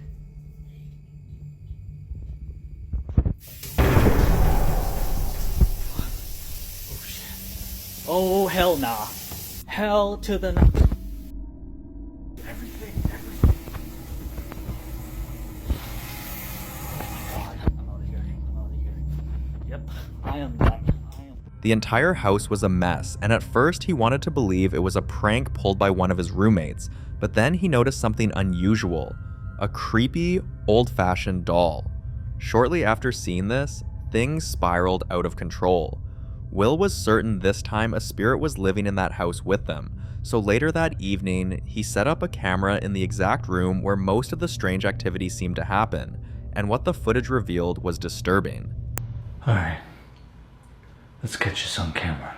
Oh shit. Oh hell nah. Hell to the no. Everything. Oh my god. I'm out of here. Yep, I am done. The entire house was a mess, and at first he wanted to believe it was a prank pulled by one of his roommates, but then he noticed something unusual, a creepy, old-fashioned doll. Shortly after seeing this, things spiraled out of control. Will was certain this time a spirit was living in that house with them, so later that evening, he set up a camera in the exact room where most of the strange activity seemed to happen, and what the footage revealed was disturbing. Alright. Let's get you some camera.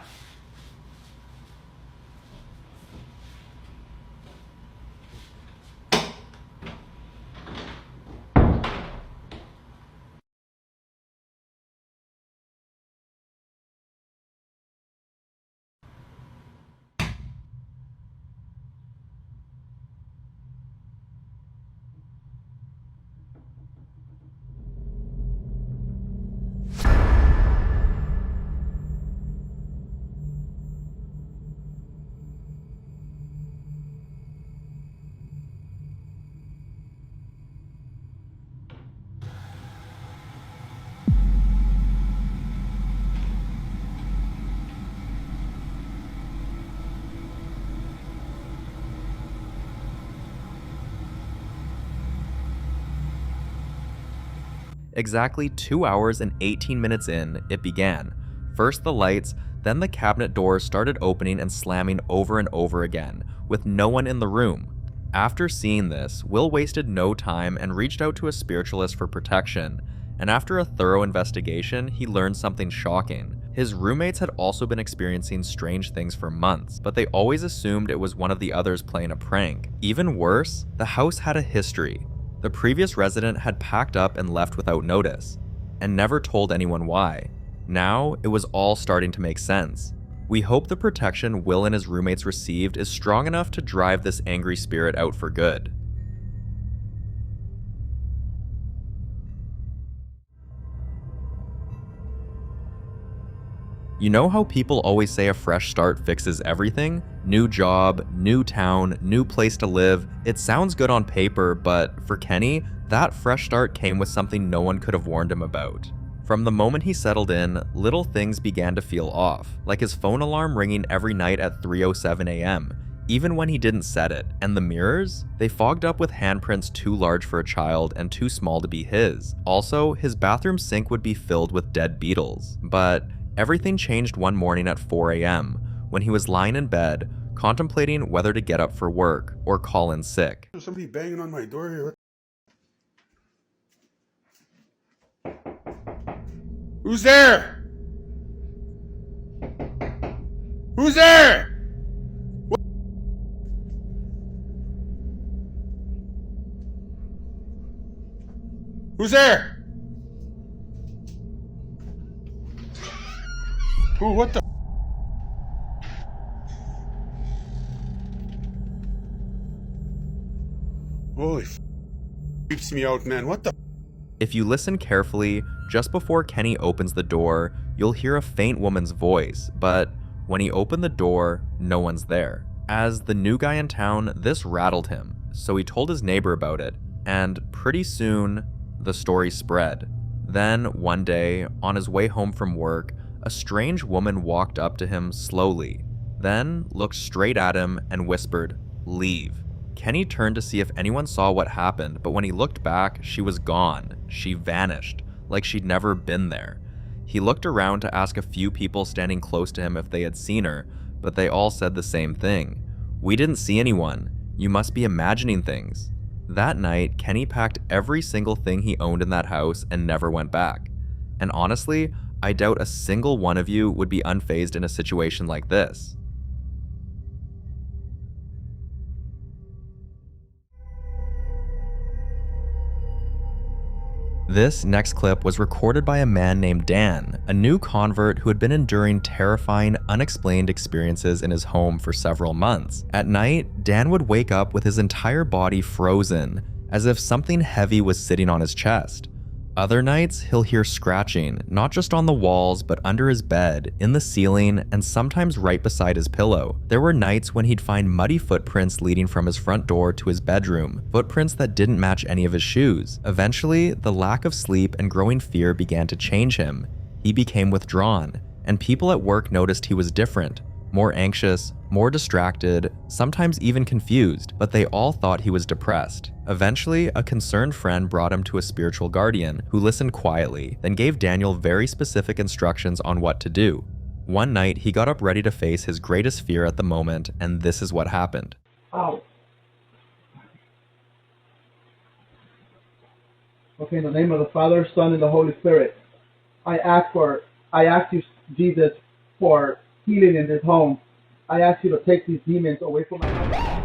Exactly 2 hours and 18 minutes in, it began. First the lights, then the cabinet doors started opening and slamming over and over again, with no one in the room. After seeing this, Will wasted no time and reached out to a spiritualist for protection, and after a thorough investigation, he learned something shocking. His roommates had also been experiencing strange things for months, but they always assumed it was one of the others playing a prank. Even worse, the house had a history. The previous resident had packed up and left without notice, and never told anyone why. Now, it was all starting to make sense. We hope the protection Will and his roommates received is strong enough to drive this angry spirit out for good. You know how people always say a fresh start fixes everything? New job, new town, new place to live. It sounds good on paper, but for Kenny, that fresh start came with something no one could have warned him about. From the moment he settled in, little things began to feel off, like his phone alarm ringing every night at 3:07 a.m., even when he didn't set it. And the mirrors? They fogged up with handprints too large for a child and too small to be his. Also, his bathroom sink would be filled with dead beetles. But everything changed one morning at 4 a.m. when he was lying in bed, contemplating whether to get up for work or call in sick. There's somebody banging on my door here. Who's there? Who's there? What? Who's there? Who? What the? Holy f***, creeps me out, man. What the? If you listen carefully, just before Kenny opens the door, you'll hear a faint woman's voice, but when he opened the door, no one's there. As the new guy in town, this rattled him, so he told his neighbor about it, and pretty soon, the story spread. Then, one day, on his way home from work, a strange woman walked up to him slowly, then looked straight at him and whispered, "Leave." Kenny turned to see if anyone saw what happened, but when he looked back, she was gone. She vanished, like she'd never been there. He looked around to ask a few people standing close to him if they had seen her, but they all said the same thing. "We didn't see anyone. You must be imagining things." That night, Kenny packed every single thing he owned in that house and never went back. And honestly, I doubt a single one of you would be unfazed in a situation like this. This next clip was recorded by a man named Dan, a new convert who had been enduring terrifying, unexplained experiences in his home for several months. At night, Dan would wake up with his entire body frozen, as if something heavy was sitting on his chest. Other nights, he'll hear scratching, not just on the walls, but under his bed, in the ceiling, and sometimes right beside his pillow. There were nights when he'd find muddy footprints leading from his front door to his bedroom, footprints that didn't match any of his shoes. Eventually, the lack of sleep and growing fear began to change him. He became withdrawn, and people at work noticed he was different, more anxious, more distracted, sometimes even confused, but they all thought he was depressed. Eventually, a concerned friend brought him to a spiritual guardian who listened quietly, then gave Daniel very specific instructions on what to do. One night, he got up ready to face his greatest fear at the moment, and this is what happened. Ow. Okay, in the name of the Father, Son, and the Holy Spirit, I ask you, Jesus, for healing in this home. I ask you to take these demons away from my house.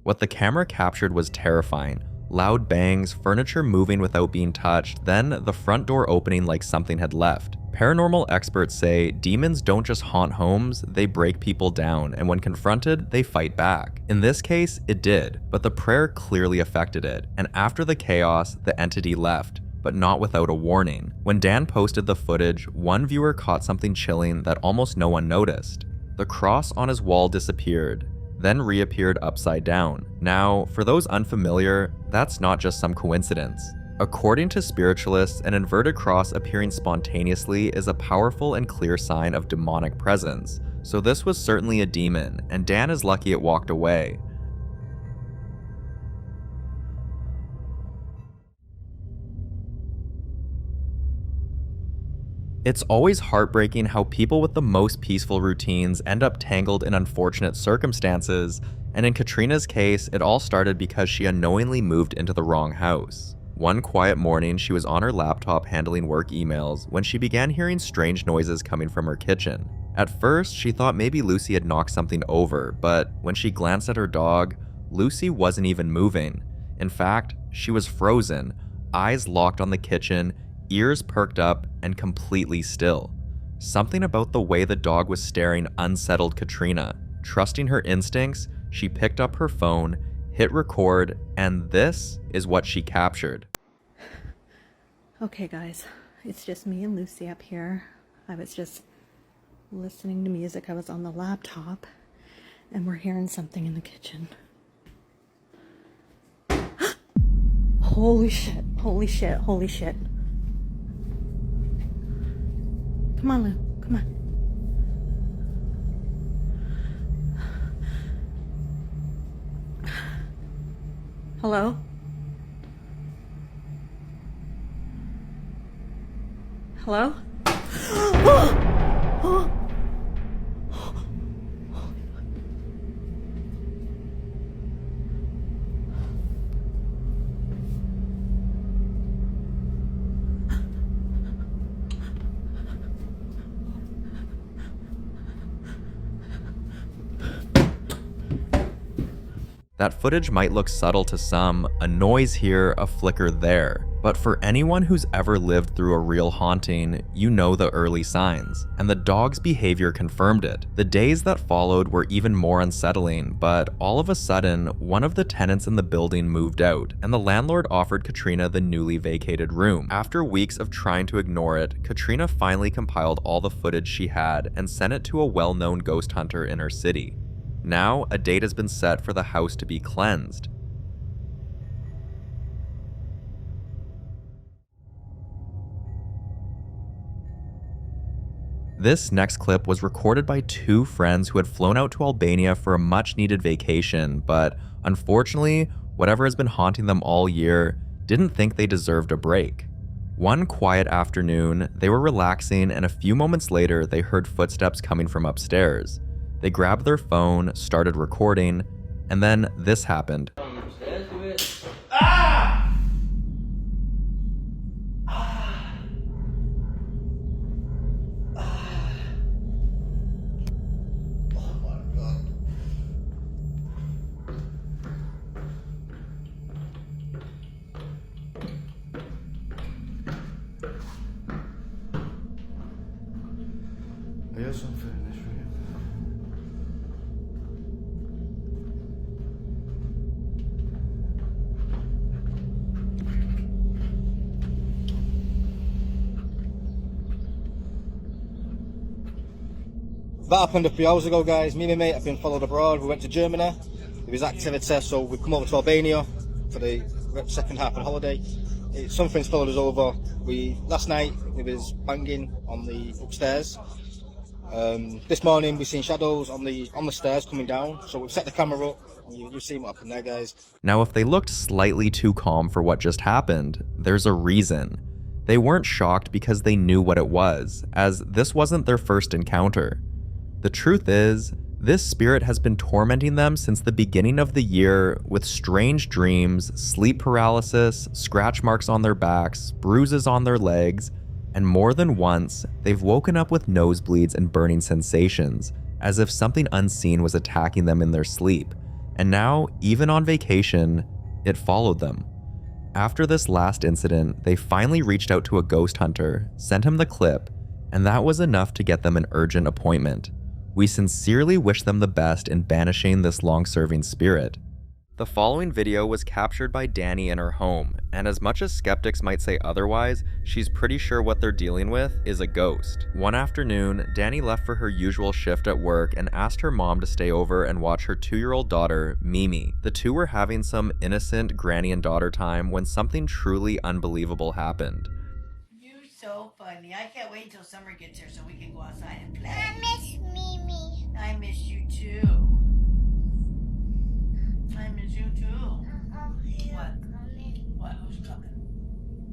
What the camera captured was terrifying. Loud bangs, furniture moving without being touched, then the front door opening like something had left. Paranormal experts say demons don't just haunt homes, they break people down, and when confronted, they fight back. In this case, it did, but the prayer clearly affected it, and after the chaos, the entity left, but not without a warning. When Dan posted the footage, one viewer caught something chilling that almost no one noticed. The cross on his wall disappeared, then reappeared upside down. Now, for those unfamiliar, that's not just some coincidence. According to spiritualists, an inverted cross appearing spontaneously is a powerful and clear sign of demonic presence, so this was certainly a demon, and Dan is lucky it walked away. It's always heartbreaking how people with the most peaceful routines end up tangled in unfortunate circumstances, and in Katrina's case, it all started because she unknowingly moved into the wrong house. One quiet morning, she was on her laptop handling work emails when she began hearing strange noises coming from her kitchen. At first, she thought maybe Lucy had knocked something over, but when she glanced at her dog, Lucy wasn't even moving. In fact, she was frozen, eyes locked on the kitchen, ears perked up, and completely still. Something about the way the dog was staring unsettled Katrina. Trusting her instincts, she picked up her phone, hit record, and this is what she captured. Okay guys, it's just me and Lucy up here. I was just listening to music. I was on the laptop and we're hearing something in the kitchen. Holy shit, holy shit, holy shit. Come on, Lou, come on. Hello? Hello? That footage might look subtle to some, a noise here, a flicker there, but for anyone who's ever lived through a real haunting, you know the early signs, and the dog's behavior confirmed it. The days that followed were even more unsettling, but all of a sudden, one of the tenants in the building moved out, and the landlord offered Katrina the newly vacated room. After weeks of trying to ignore it, Katrina finally compiled all the footage she had and sent it to a well-known ghost hunter in her city. Now, a date has been set for the house to be cleansed. This next clip was recorded by two friends who had flown out to Albania for a much-needed vacation, but unfortunately, whatever has been haunting them all year didn't think they deserved a break. One quiet afternoon, they were relaxing, and a few moments later, they heard footsteps coming from upstairs. They grabbed their phone, started recording, and then this happened. I have something in this room. That happened a few hours ago, guys. Me and my mate have been followed abroad. We went to Germany. There was activity, so we've come over to Albania for the second half of the holiday. Something's followed us over. Last night there was banging on the upstairs. This morning we've seen shadows on the stairs coming down. So we've set the camera up. You've seen what happened there, guys. Now, if they looked slightly too calm for what just happened, there's a reason. They weren't shocked because they knew what it was, as this wasn't their first encounter. The truth is, this spirit has been tormenting them since the beginning of the year with strange dreams, sleep paralysis, scratch marks on their backs, bruises on their legs, and more than once, they've woken up with nosebleeds and burning sensations, as if something unseen was attacking them in their sleep. And now, even on vacation, it followed them. After this last incident, they finally reached out to a ghost hunter, sent him the clip, and that was enough to get them an urgent appointment. We sincerely wish them the best in banishing this long-serving spirit. The following video was captured by Dany in her home, and as much as skeptics might say otherwise, she's pretty sure what they're dealing with is a ghost. One afternoon, Dany left for her usual shift at work and asked her mom to stay over and watch her 2-year-old daughter, Mimi. The two were having some innocent granny and daughter time when something truly unbelievable happened. You're so funny. I can't wait until summer gets here so we can go outside and play. I miss Mimi. I miss you too. I miss you too. What? What? Who's coming?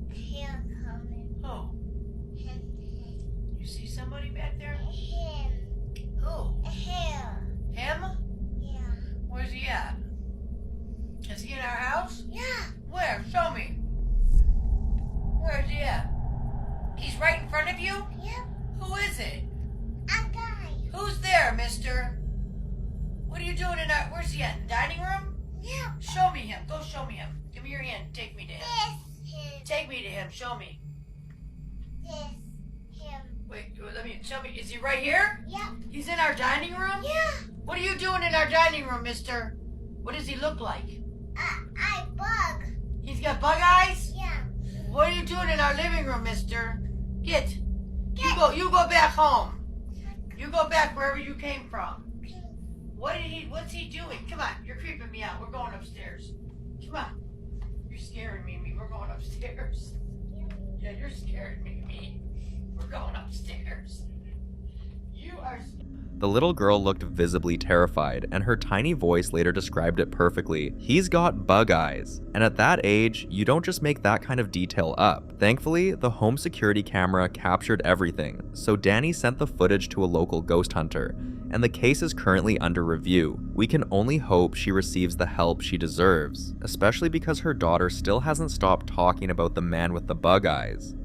Him coming. Who? Him. You see somebody back there? Him. Who? Him. Him? Yeah. Where's he at? Is he in our house? Yeah. Where? Show me. Where's he at? He's right in front of you? Yep. Who is it? A guy. Who's there, mister? What are you doing in our... Where's he at? In the dining room? Yeah. Show me him. Go show me him. Give me your hand. Take me to him. This him. Take me to him. Show me. This him. Wait, let me... Show me. Is he right here? Yep. He's in our dining room? Yeah. What are you doing in our dining room, mister? What does he look like? I bug. He's got bug eyes? Yeah. What are you doing in our living room, mister? Get. You go back home. You go back wherever you came from. What's he doing? Come on, you're creeping me out. We're going upstairs. Come on. You're scaring me. We're going upstairs. Yeah, you're scaring me. We're going upstairs. You are... The little girl looked visibly terrified, and her tiny voice later described it perfectly. He's got bug eyes. And at that age, you don't just make that kind of detail up. Thankfully, the home security camera captured everything, so Dany sent the footage to a local ghost hunter, and the case is currently under review. We can only hope she receives the help she deserves, especially because her daughter still hasn't stopped talking about the man with the bug eyes.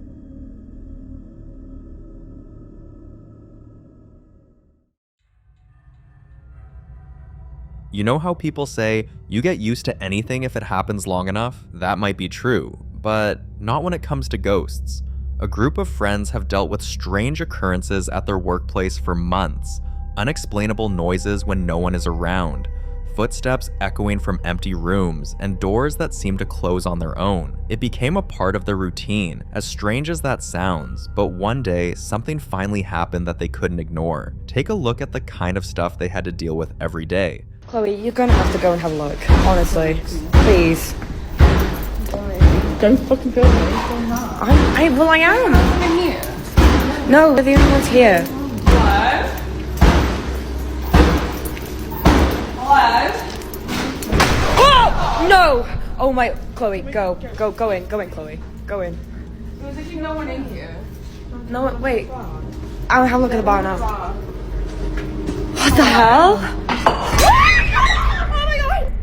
You know how people say, you get used to anything if it happens long enough? That might be true, but not when it comes to ghosts. A group of friends have dealt with strange occurrences at their workplace for months. Unexplainable noises when no one is around, footsteps echoing from empty rooms, and doors that seem to close on their own. It became a part of their routine, as strange as that sounds, but one day, something finally happened that they couldn't ignore. Take a look at the kind of stuff they had to deal with every day. Chloe, you're gonna have to go and have a look. Honestly. Please. Don't fucking go. I am. I'm here. No, we're the only ones here. Hello? Hello? Oh! No! Oh my, Chloe, go in, Chloe. Go in. There's actually no one in here. No one, wait. I'll have a look at the bar now. What the hell?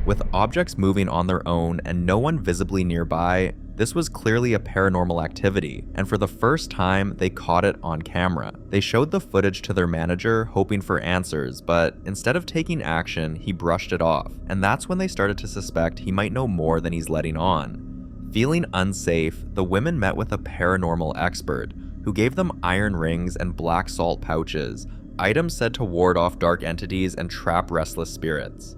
With objects moving on their own and no one visibly nearby, this was clearly a paranormal activity, and for the first time, they caught it on camera. They showed the footage to their manager, hoping for answers, but instead of taking action, he brushed it off, and that's when they started to suspect he might know more than he's letting on. Feeling unsafe, the women met with a paranormal expert, who gave them iron rings and black salt pouches, items said to ward off dark entities and trap restless spirits.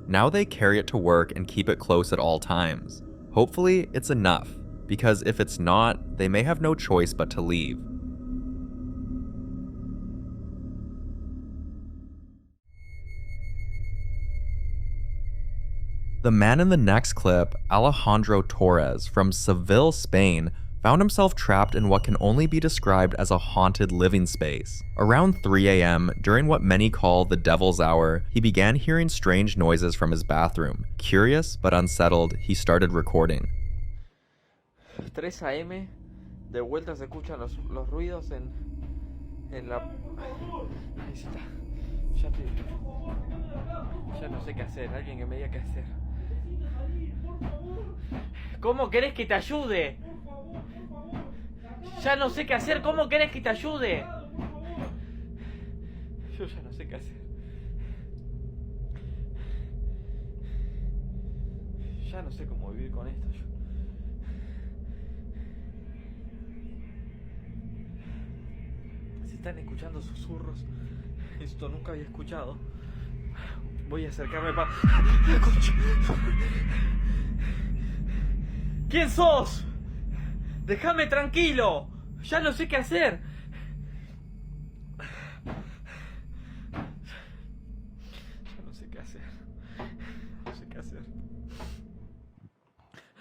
Now they carry it to work and keep it close at all times. Hopefully, it's enough, because if it's not, they may have no choice but to leave. The man in the next clip, Alejandro Torres from Seville, Spain, found himself trapped in what can only be described as a haunted living space. Around 3 a.m., during what many call the devil's hour, he began hearing strange noises from his bathroom. Curious but unsettled, he started recording. 3 a.m. De vuelta se escuchan los ruidos en la... Ahí está. Ya no sé qué hacer. Alguien que me diga qué hacer. ¿Cómo querés que te ayude? Ya no sé qué hacer. ¿Cómo querés que te ayude? Yo ya no sé qué hacer. Ya no sé cómo vivir con esto. están escuchando susurros. Esto nunca había escuchado. Voy a acercarme para... ¿Quién sos? ¡Déjame tranquilo! Ya no sé qué hacer. Ya no sé qué hacer. No sé qué hacer.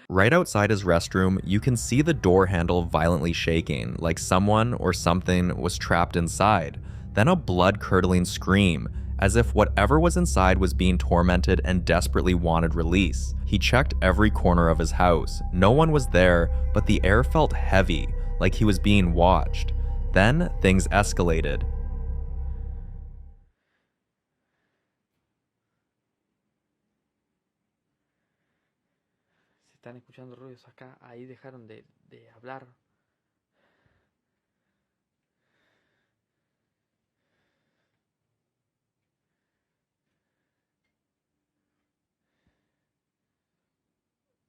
Right outside his restroom, you can see the door handle violently shaking, like someone or something was trapped inside. Then a blood-curdling scream, as if whatever was inside was being tormented and desperately wanted release. He checked every corner of his house. No one was there, but the air felt heavy, like he was being watched. Then things escalated. Se están escuchando ruidos acá. Ahí dejaron de hablar.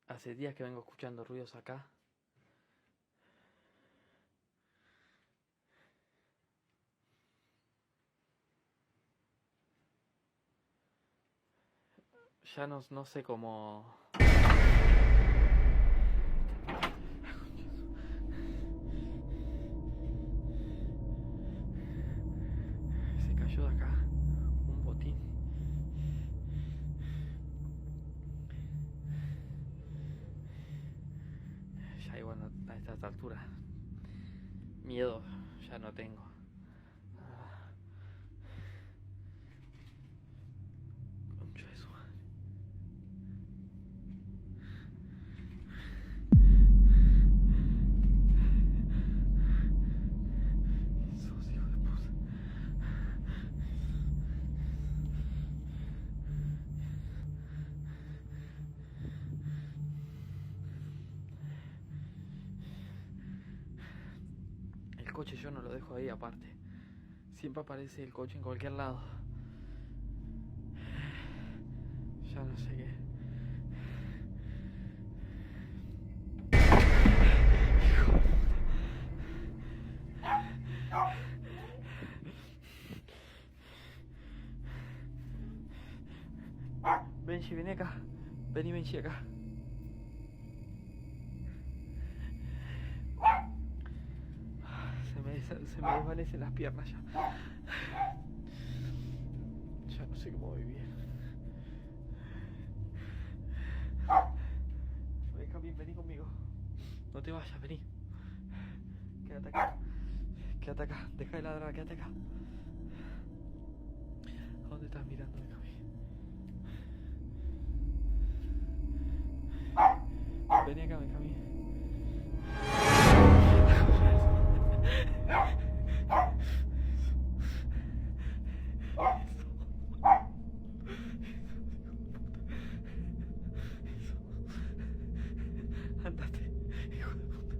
Hace días que vengo escuchando ruidos acá. Ya no sé cómo... Se cayó de acá un botín. Ya igual a estas alturas miedo ya no tengo. Concha de su madre. Esos hijos de puta. El coche yo no lo dejo ahí aparte. Siempre aparece el coche en cualquier lado. Ya no sé qué. Benji, vení acá. Vení, Benji, acá. Se me desvanecen las piernas ya. Ya no sé cómo vivir. Vení conmigo. No te vayas, vení. Quédate acá. Quédate acá. Deja de ladrar, quédate acá. ¿A dónde estás mirando, Benjamín? Vení acá, Benjamín. Andate, hijo de puta.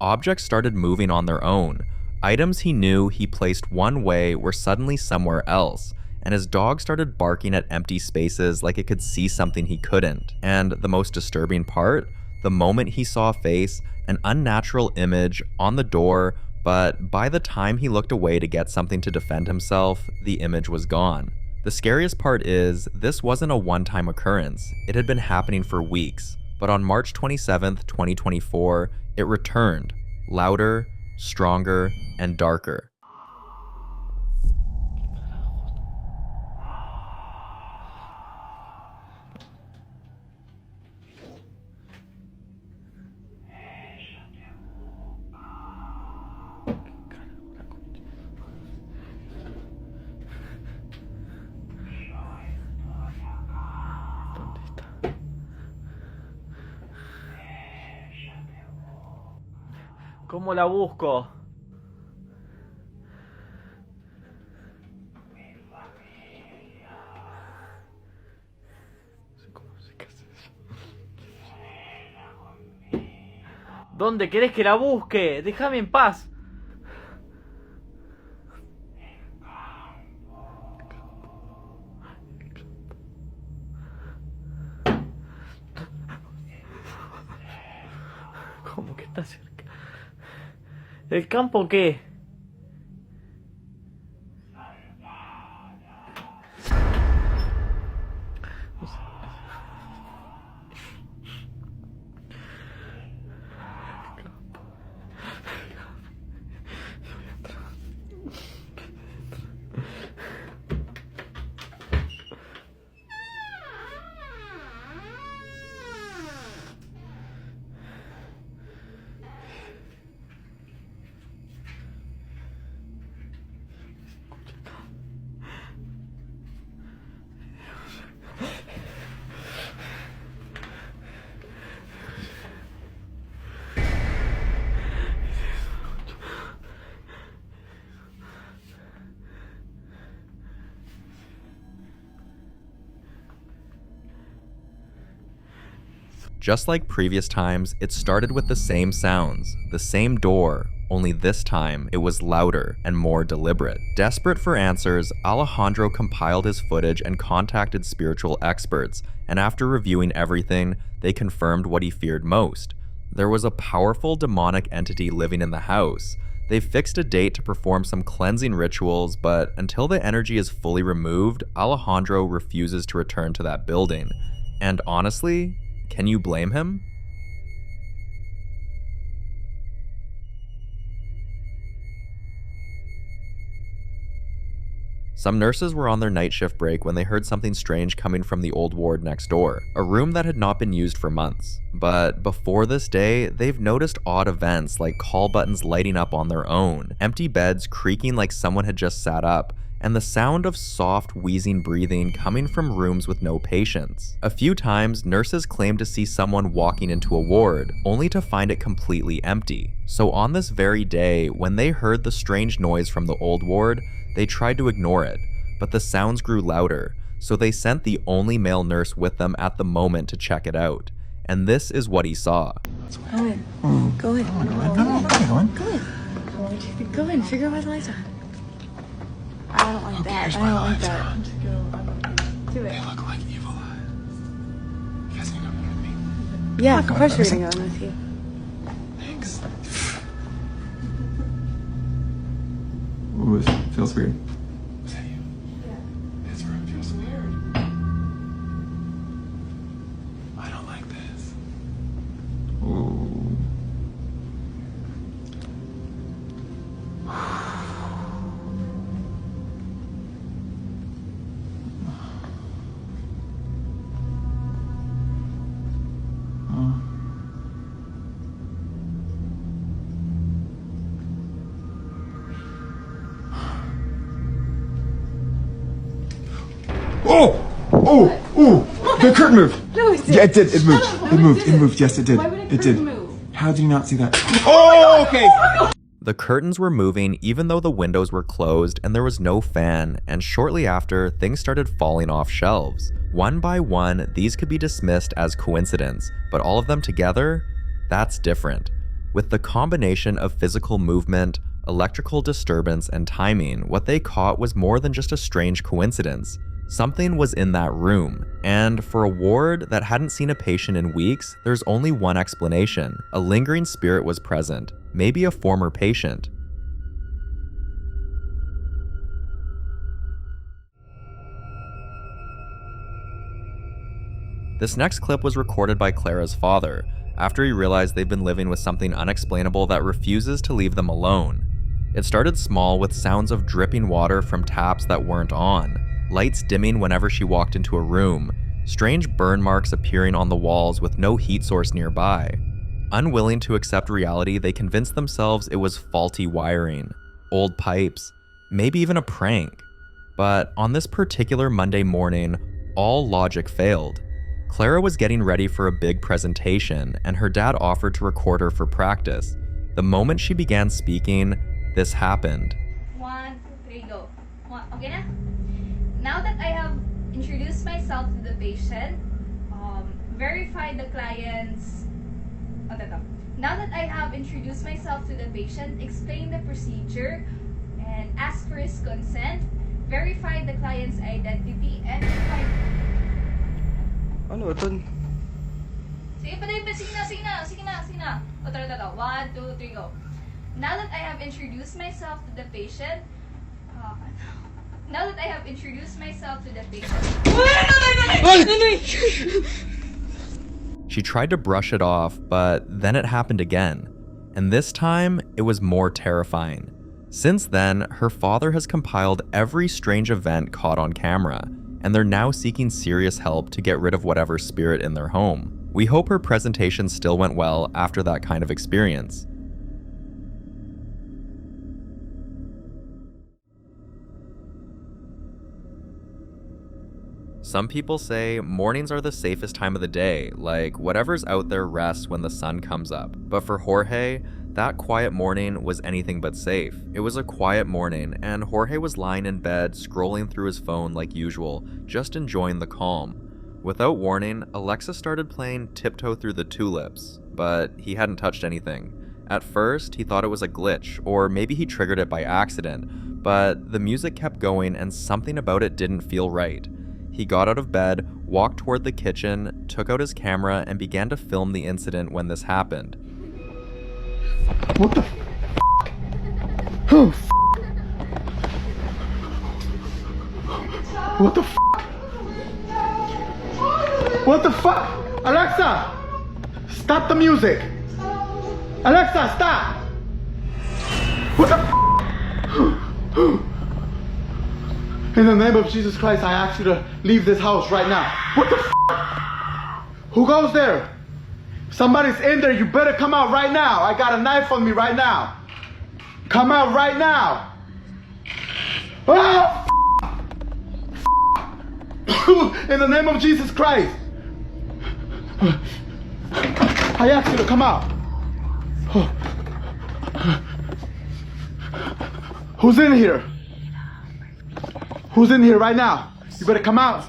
Objects started moving on their own. Items he knew he placed one way were suddenly somewhere else, and his dog started barking at empty spaces like it could see something he couldn't. And the most disturbing part, the moment he saw a face, an unnatural image on the door, but by the time he looked away to get something to defend himself, the image was gone. The scariest part is, this wasn't a one-time occurrence. It had been happening for weeks, but on March 27th, 2024, it returned, louder, stronger, and darker. ¿Cómo la busco? ¿Dónde querés que la busque? Déjame en paz. ¿Cómo que está cerca? ¿El campo qué? Just like previous times, it started with the same sounds, the same door, only this time it was louder and more deliberate. Desperate for answers, Alejandro compiled his footage and contacted spiritual experts, and after reviewing everything, they confirmed what he feared most. There was a powerful demonic entity living in the house. They fixed a date to perform some cleansing rituals, but until the energy is fully removed, Alejandro refuses to return to that building. And honestly, can you blame him? Some nurses were on their night shift break when they heard something strange coming from the old ward next door, a room that had not been used for months. But before this day, they've noticed odd events like call buttons lighting up on their own, empty beds creaking like someone had just sat up, and the sound of soft, wheezing breathing coming from rooms with no patients. A few times, nurses claimed to see someone walking into a ward, only to find it completely empty. So on this very day, when they heard the strange noise from the old ward, they tried to ignore it, but the sounds grew louder, so they sent the only male nurse with them at the moment to check it out. And this is what he saw. Go in. Go in. Go in. Figure out why the lights are. I don't like that. I don't like that. Do it. They look like evil eyes. You guys gonna come with me? Yeah, of course we're gonna go with you. Thanks. Ooh, it feels weird. Was that you? Yeah. This room feels weird. I don't like this. Ooh. The curtain moved. No, it did. Yeah, it did. It moved. No, It moved. It moved. Yes, it did. Why would a It did. curtain move? How do you not see that? Oh, okay. The curtains were moving even though the windows were closed and there was no fan, and shortly after, things started falling off shelves. One by one, these could be dismissed as coincidence, but all of them together, that's different. With the combination of physical movement, electrical disturbance, and timing, what they caught was more than just a strange coincidence. Something was in that room, and for a ward that hadn't seen a patient in weeks, there's only one explanation. A lingering spirit was present, maybe a former patient. This next clip was recorded by Clara's father, after he realized they've been living with something unexplainable that refuses to leave them alone. It started small with sounds of dripping water from taps that weren't on, lights dimming whenever she walked into a room, strange burn marks appearing on the walls with no heat source nearby. Unwilling to accept reality, they convinced themselves it was faulty wiring, old pipes, maybe even a prank. But on this particular Monday morning, all logic failed. Clara was getting ready for a big presentation, and her dad offered to record her for practice. The moment she began speaking, this happened. 1, 2, 3, go. Okay na? Now that I have introduced myself to the patient, verified the client's... Now that I have introduced myself to the patient, explained the procedure, and asked for his consent, verified the client's identity, and verified... Ano ito? Sige pa, sige na. O, tara. 1, 2, 3, go. Now that I have introduced myself to the patient, She tried to brush it off, but then it happened again. And this time, it was more terrifying. Since then, her father has compiled every strange event caught on camera, and they're now seeking serious help to get rid of whatever spirit in their home. We hope her presentation still went well after that kind of experience. Some people say mornings are the safest time of the day, like whatever's out there rests when the sun comes up. But for Jorge, that quiet morning was anything but safe. It was a quiet morning, and Jorge was lying in bed, scrolling through his phone like usual, just enjoying the calm. Without warning, Alexa started playing Tiptoe Through the Tulips, but he hadn't touched anything. At first, he thought it was a glitch, or maybe he triggered it by accident, but the music kept going and something about it didn't feel right. He got out of bed, walked toward the kitchen, took out his camera, and began to film the incident when this happened. What the f***? Oh, f***. What the f***? What the fuck? Alexa! Stop the music! Alexa, stop! What the f***? In the name of Jesus Christ, I ask you to leave this house right now. What the f***? Who goes there? Somebody's in there, you better come out right now. I got a knife on me right now. Come out right now. Oh, f***. In the name of Jesus Christ. I ask you to come out. Who's in here? Who's in here right now? You better come out.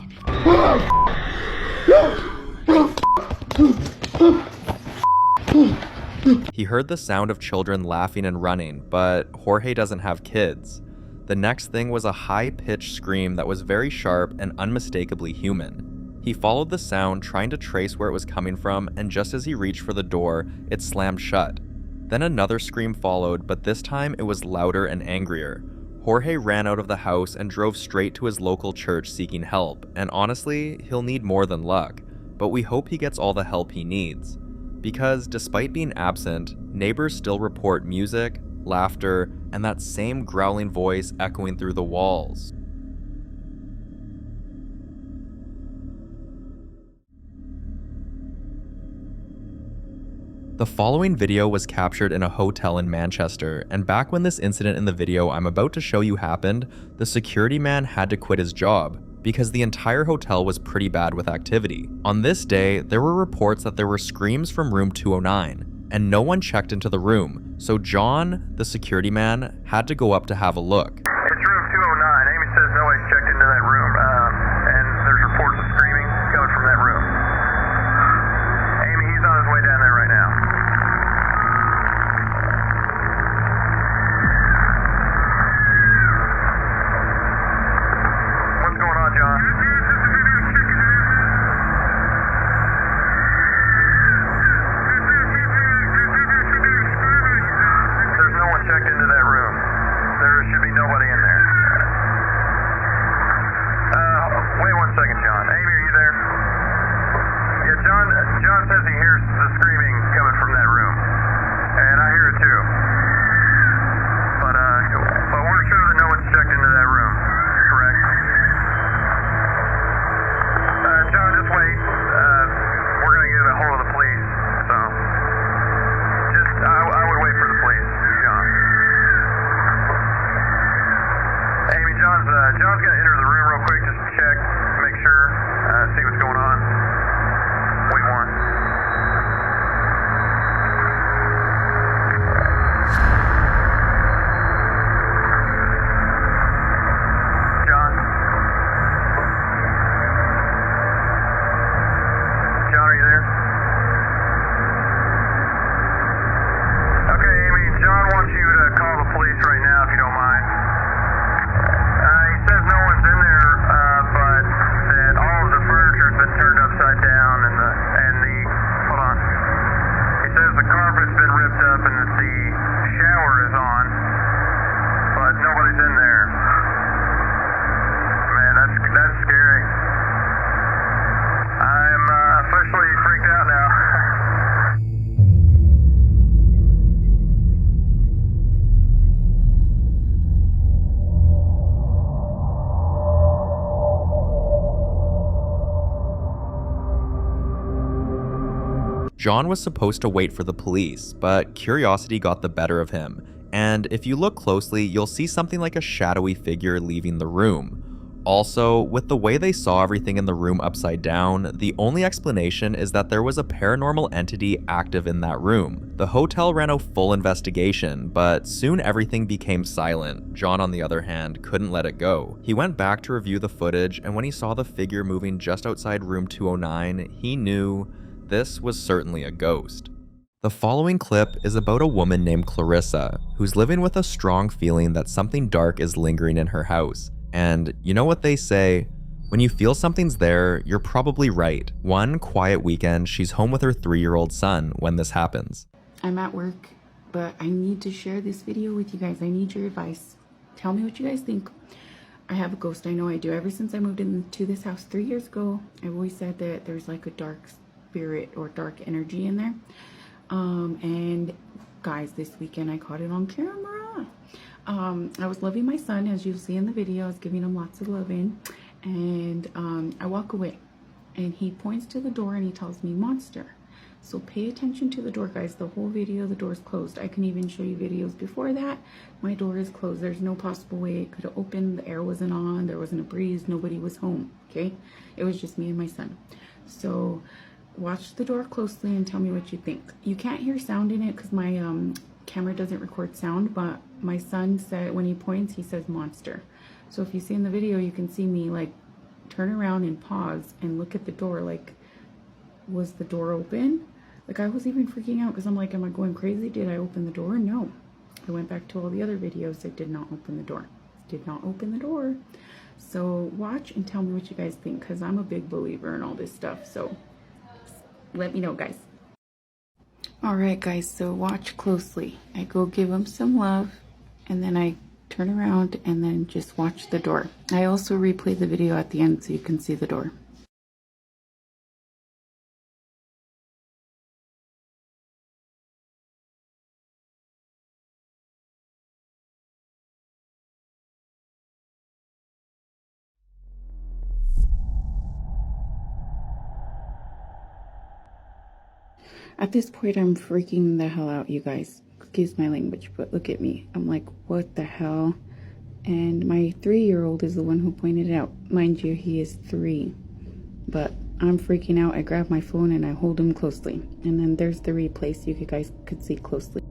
He heard the sound of children laughing and running, but Jorge doesn't have kids. The next thing was a high-pitched scream that was very sharp and unmistakably human. He followed the sound, trying to trace where it was coming from, and just as he reached for the door, it slammed shut. Then another scream followed, but this time it was louder and angrier. Jorge ran out of the house and drove straight to his local church seeking help, and honestly, he'll need more than luck, but we hope he gets all the help he needs. Because despite being absent, neighbors still report music, laughter, and that same growling voice echoing through the walls. The following video was captured in a hotel in Manchester, and back when this incident in the video I'm about to show you happened, the security man had to quit his job because the entire hotel was pretty bad with activity. On this day, there were reports that there were screams from room 209, and no one checked into the room, so John, the security man, had to go up to have a look. It's room 209. Amy says nobody's checked into that room, and there's reports of screaming coming from that room. Amy, he's on his way down there right now. What's going on, John? There's no one checked into that room. There should be nobody John was supposed to wait for the police, but curiosity got the better of him, and if you look closely, you'll see something like a shadowy figure leaving the room. Also, with the way they saw everything in the room upside down, the only explanation is that there was a paranormal entity active in that room. The hotel ran a full investigation, but soon everything became silent. John, on the other hand, couldn't let it go. He went back to review the footage, and when he saw the figure moving just outside room 209, he knew this was certainly a ghost. The following clip is about a woman named Clarissa, who's living with a strong feeling that something dark is lingering in her house. And you know what they say? When you feel something's there, you're probably right. One quiet weekend, she's home with her 3-year-old son when this happens. I'm at work, but I need to share this video with you guys. I need your advice. Tell me what you guys think. I have a ghost, I know I do. Ever since I moved into this house 3 years ago, I've always said that there's like a dark spirit or dark energy in there. And guys, this weekend I caught it on camera. I was loving my son, as you'll see in the video. I was giving him lots of loving, and I walk away, and he points to the door and he tells me monster. So pay attention to the door, guys. The whole video, the door's closed. I can even show you videos before that. My door is closed. There's no possible way it could have opened. The air wasn't on. There wasn't a breeze. Nobody was home. Okay, it was just me and my son. So watch the door closely and tell me what you think. You can't hear sound in it because my camera doesn't record sound, but my son said when he points, he says monster. So if you see in the video, you can see me like turn around and pause and look at the door, like, was the door open? Like, I was even freaking out because I'm like, am I going crazy? Did I open the door? No. I went back to all the other videos. I did not open the door. Did not open the door. So watch and tell me what you guys think, because I'm a big believer in all this stuff. So let me know, guys. Alright guys, so watch closely. I go give him some love, and then I turn around and then just watch the door. I also replay the video at the end so you can see the door. At this point, I'm freaking the hell out, you guys. Excuse my language, but look at me. I'm like, what the hell? And my 3-year-old is the one who pointed it out. Mind you, he is 3. But I'm freaking out. I grab my phone and I hold him closely. And then there's the replay so you guys could see closely.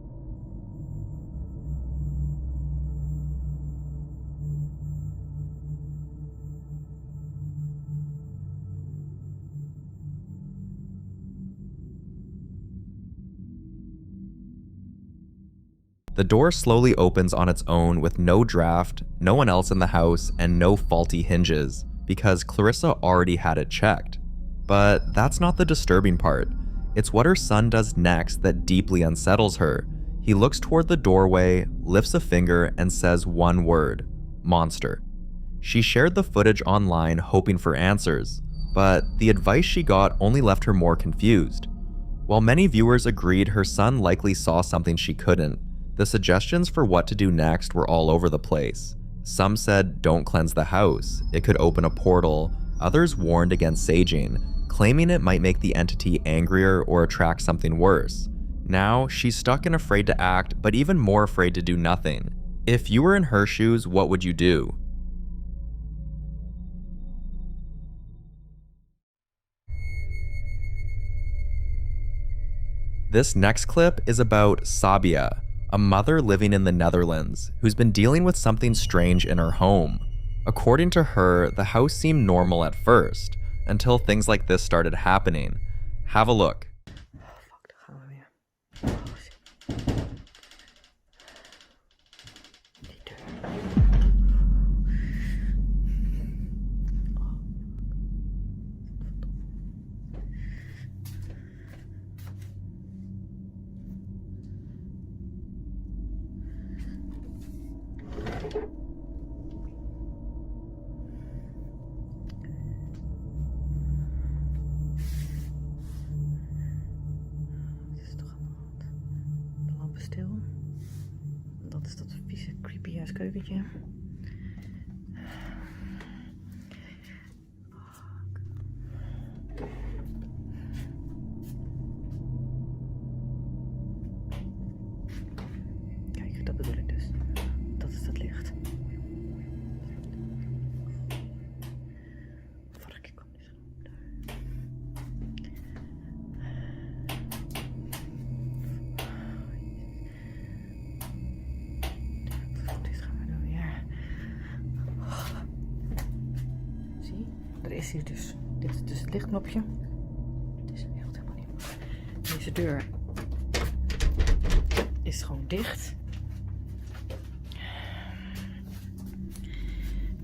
The door slowly opens on its own with no draft, no one else in the house, and no faulty hinges, because Clarissa already had it checked. But that's not the disturbing part. It's what her son does next that deeply unsettles her. He looks toward the doorway, lifts a finger, and says one word: monster. She shared the footage online hoping for answers, but the advice she got only left her more confused. While many viewers agreed her son likely saw something she couldn't, the suggestions for what to do next were all over the place. Some said don't cleanse the house, it could open a portal. Others warned against saging, claiming it might make the entity angrier or attract something worse. Now, she's stuck and afraid to act, but even more afraid to do nothing. If you were in her shoes, what would you do? This next clip is about Sabia, a mother living in the Netherlands who's been dealing with something strange in her home. According to her, the house seemed normal at first, until things like this started happening. Have a look. Stil. Dat is dat vieze, creepy keukentje. Kijk, dat bedoel ik dus. Dat is het licht. Vorige kwam dus daar. Dit gaan we doen weer. Zie, er is hier dus. Dit is dus het lichtknopje. Het is echt helemaal niet. Deze deur is gewoon dicht.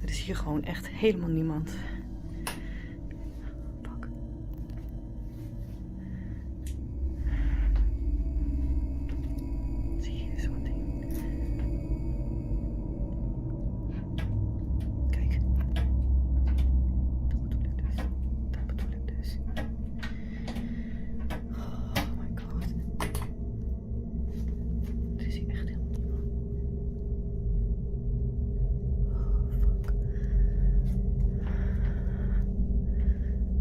Er is hier gewoon echt helemaal niemand. Pak. Zie je zo'n ding? Kijk. Dat bedoel ik dus. Dat bedoel ik dus. Oh my god. Er is hier echt helemaal niemand. Oh fuck.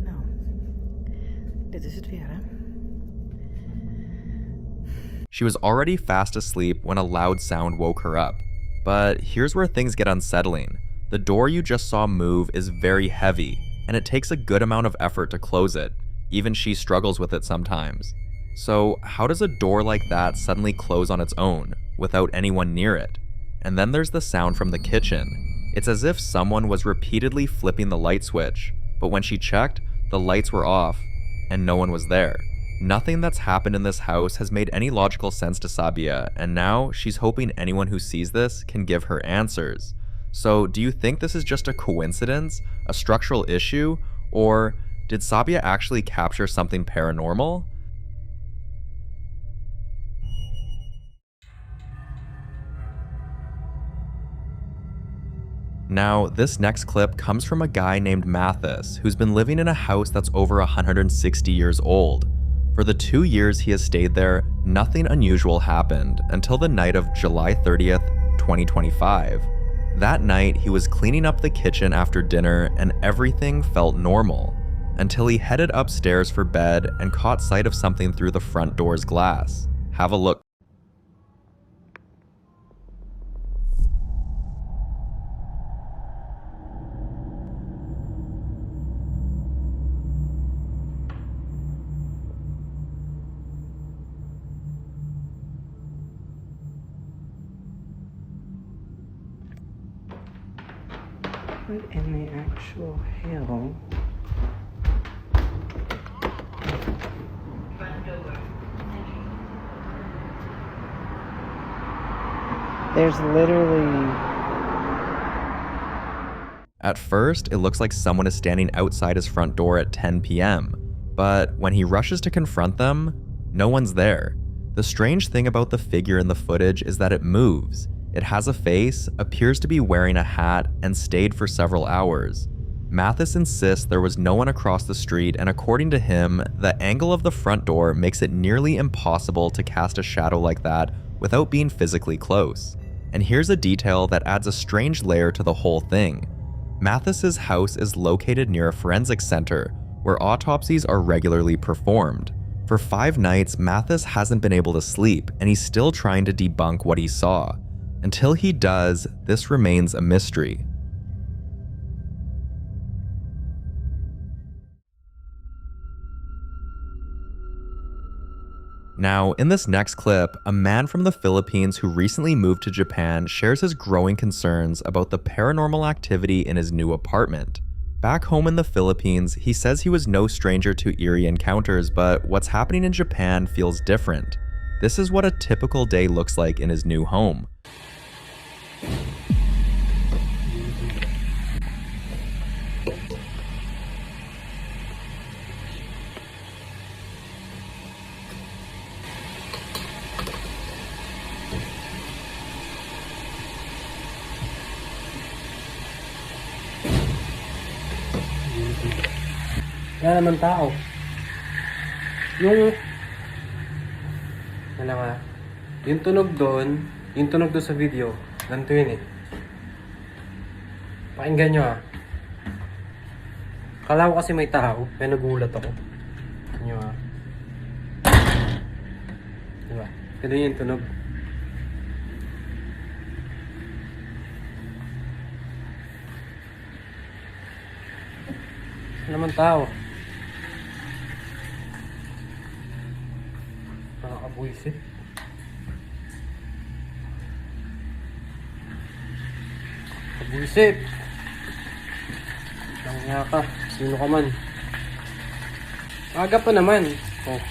Nou, dit is het weer, hè? She was already fast asleep when a loud sound woke her up. But here's where things get unsettling. The door you just saw move is very heavy, and it takes a good amount of effort to close it. Even she struggles with it sometimes. So how does a door like that suddenly close on its own, without anyone near it? And then there's the sound from the kitchen. It's as if someone was repeatedly flipping the light switch, but when she checked, the lights were off, and no one was there. Nothing that's happened in this house has made any logical sense to Sabia, and now she's hoping anyone who sees this can give her answers. So do you think this is just a coincidence, a structural issue, or did Sabia actually capture something paranormal? Now, this next clip comes from a guy named Mathis, who's been living in a house that's over 160 years old. For the 2 years he has stayed there, nothing unusual happened until the night of July 30th, 2025. That night, he was cleaning up the kitchen after dinner and everything felt normal, until he headed upstairs for bed and caught sight of something through the front door's glass. Have a look. What in the actual hell? There's literally... At first, it looks like someone is standing outside his front door at 10 p.m., but when he rushes to confront them, no one's there. The strange thing about the figure in the footage is that it moves. It has a face, appears to be wearing a hat, and stayed for several hours. Mathis insists there was no one across the street, and according to him, the angle of the front door makes it nearly impossible to cast a shadow like that without being physically close. And here's a detail that adds a strange layer to the whole thing. Mathis's house is located near a forensics center, where autopsies are regularly performed. For 5 nights, Mathis hasn't been able to sleep, and he's still trying to debunk what he saw. Until he does, this remains a mystery. Now, in this next clip, a man from the Philippines who recently moved to Japan shares his growing concerns about the paranormal activity in his new apartment. Back home in the Philippines, he says he was no stranger to eerie encounters, but what's happening in Japan feels different. This is what a typical day looks like in his new home. Wala naman tao. Yung tunog doon sa video, ganito yun eh. Pakinggan nyo ah. Kala ko kasi may tao, kaya nagulat ako. Nyo ah. Diba? Ganun yung tunog. Ano naman tao? Nakakabuisit. Kabuisit! Langya ka. Sino ka man? Aga pa naman. Oh.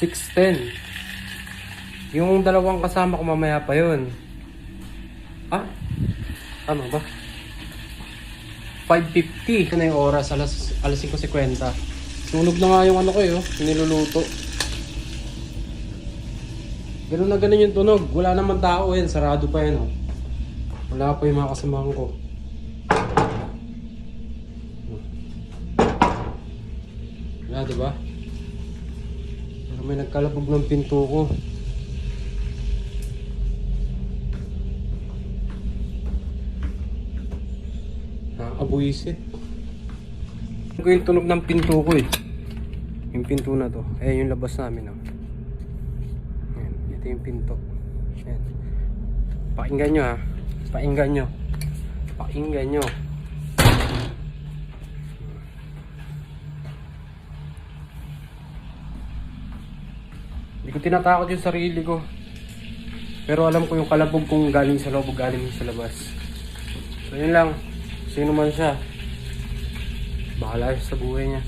6:10. Yung dalawang kasama ko mamaya pa yun. Ah? Tama ba? 5:50 na yung oras, alas 5:50. Sunog na nga yung ano ko niluluto. Ganun na ganun yung tunog. Wala naman tao yan, sarado pa yan Wala pa yung mga kasamahan ko. Wala, diba? Pero may nagkalabog ng pinto ko. Nakakabuisit. Ito yung tunog ng pinto ko Yung pinto na to. Ayan yung labas namin Ayan, ito yung pinto. Ayan. Pakinggan nyo Pakinggan nyo. Pakinggan nyo. Hindi ko tinatakot yung sarili ko. Pero alam ko yung kalabog kung galing sa loob o galing sa labas. So yun lang. Sino man siya, bahala siya sa buhay niya.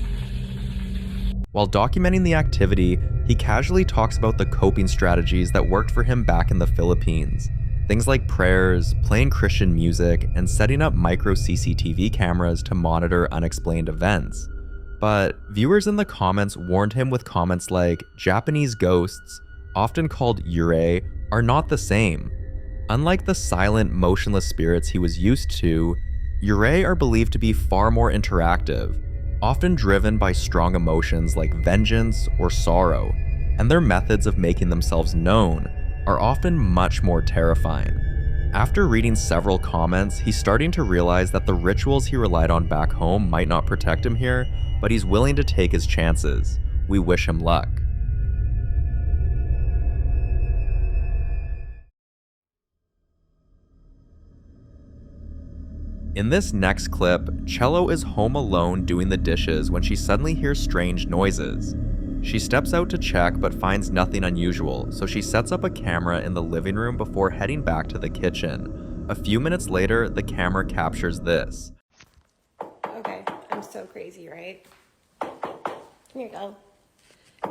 While documenting the activity, he casually talks about the coping strategies that worked for him back in the Philippines. Things like prayers, playing Christian music, and setting up micro CCTV cameras to monitor unexplained events. But viewers in the comments warned him with comments like, Japanese ghosts, often called yurei, are not the same. Unlike the silent, motionless spirits he was used to, yurei are believed to be far more interactive, often driven by strong emotions like vengeance or sorrow, and their methods of making themselves known are often much more terrifying. After reading several comments, he's starting to realize that the rituals he relied on back home might not protect him here, but he's willing to take his chances. We wish him luck. In this next clip, Cello is home alone doing the dishes when she suddenly hears strange noises. She steps out to check but finds nothing unusual, so she sets up a camera in the living room before heading back to the kitchen. A few minutes later, the camera captures this. Okay, I'm so crazy, right? Here you go.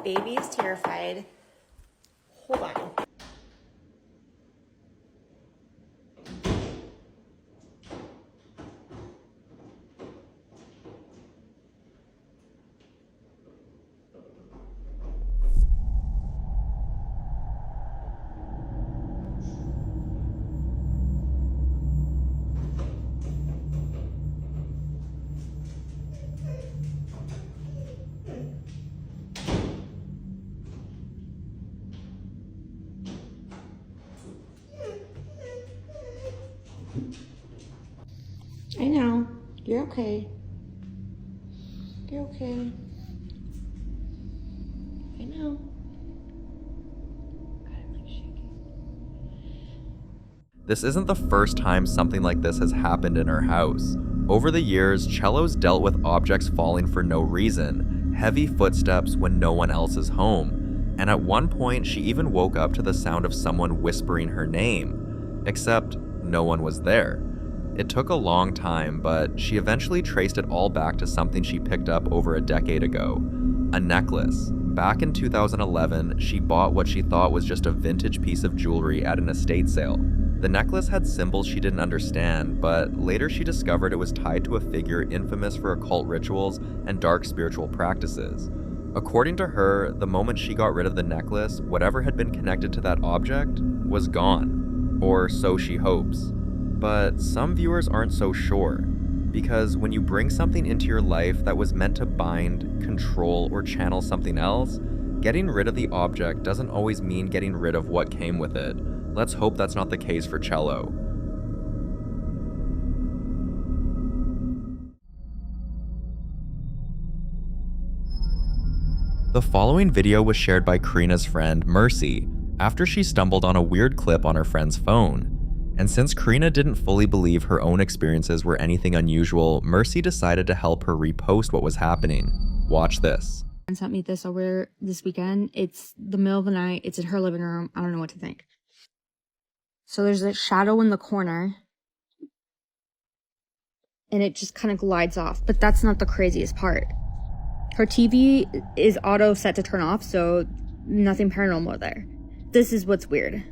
Baby is terrified. Hold on. I know. You're okay. You're okay. I know. This isn't the first time something like this has happened in her house. Over the years, Cello's dealt with objects falling for no reason, heavy footsteps when no one else is home, and at one point she even woke up to the sound of someone whispering her name, except no one was there. It took a long time, but she eventually traced it all back to something she picked up over a decade ago. A necklace. Back in 2011, she bought what she thought was just a vintage piece of jewelry at an estate sale. The necklace had symbols she didn't understand, but later she discovered it was tied to a figure infamous for occult rituals and dark spiritual practices. According to her, the moment she got rid of the necklace, whatever had been connected to that object was gone. Or so she hopes. But some viewers aren't so sure, because when you bring something into your life that was meant to bind, control, or channel something else, getting rid of the object doesn't always mean getting rid of what came with it. Let's hope that's not the case for Cello. The following video was shared by Karina's friend, Mercy, after she stumbled on a weird clip on her friend's phone. And since Karina didn't fully believe her own experiences were anything unusual, Mercy decided to help her repost what was happening. Watch this. And sent me this over this weekend. It's the middle of the night. It's in her living room. I don't know what to think. So there's a shadow in the corner. And it just kind of glides off. But that's not the craziest part. Her TV is auto set to turn off, so nothing paranormal there. This is what's weird.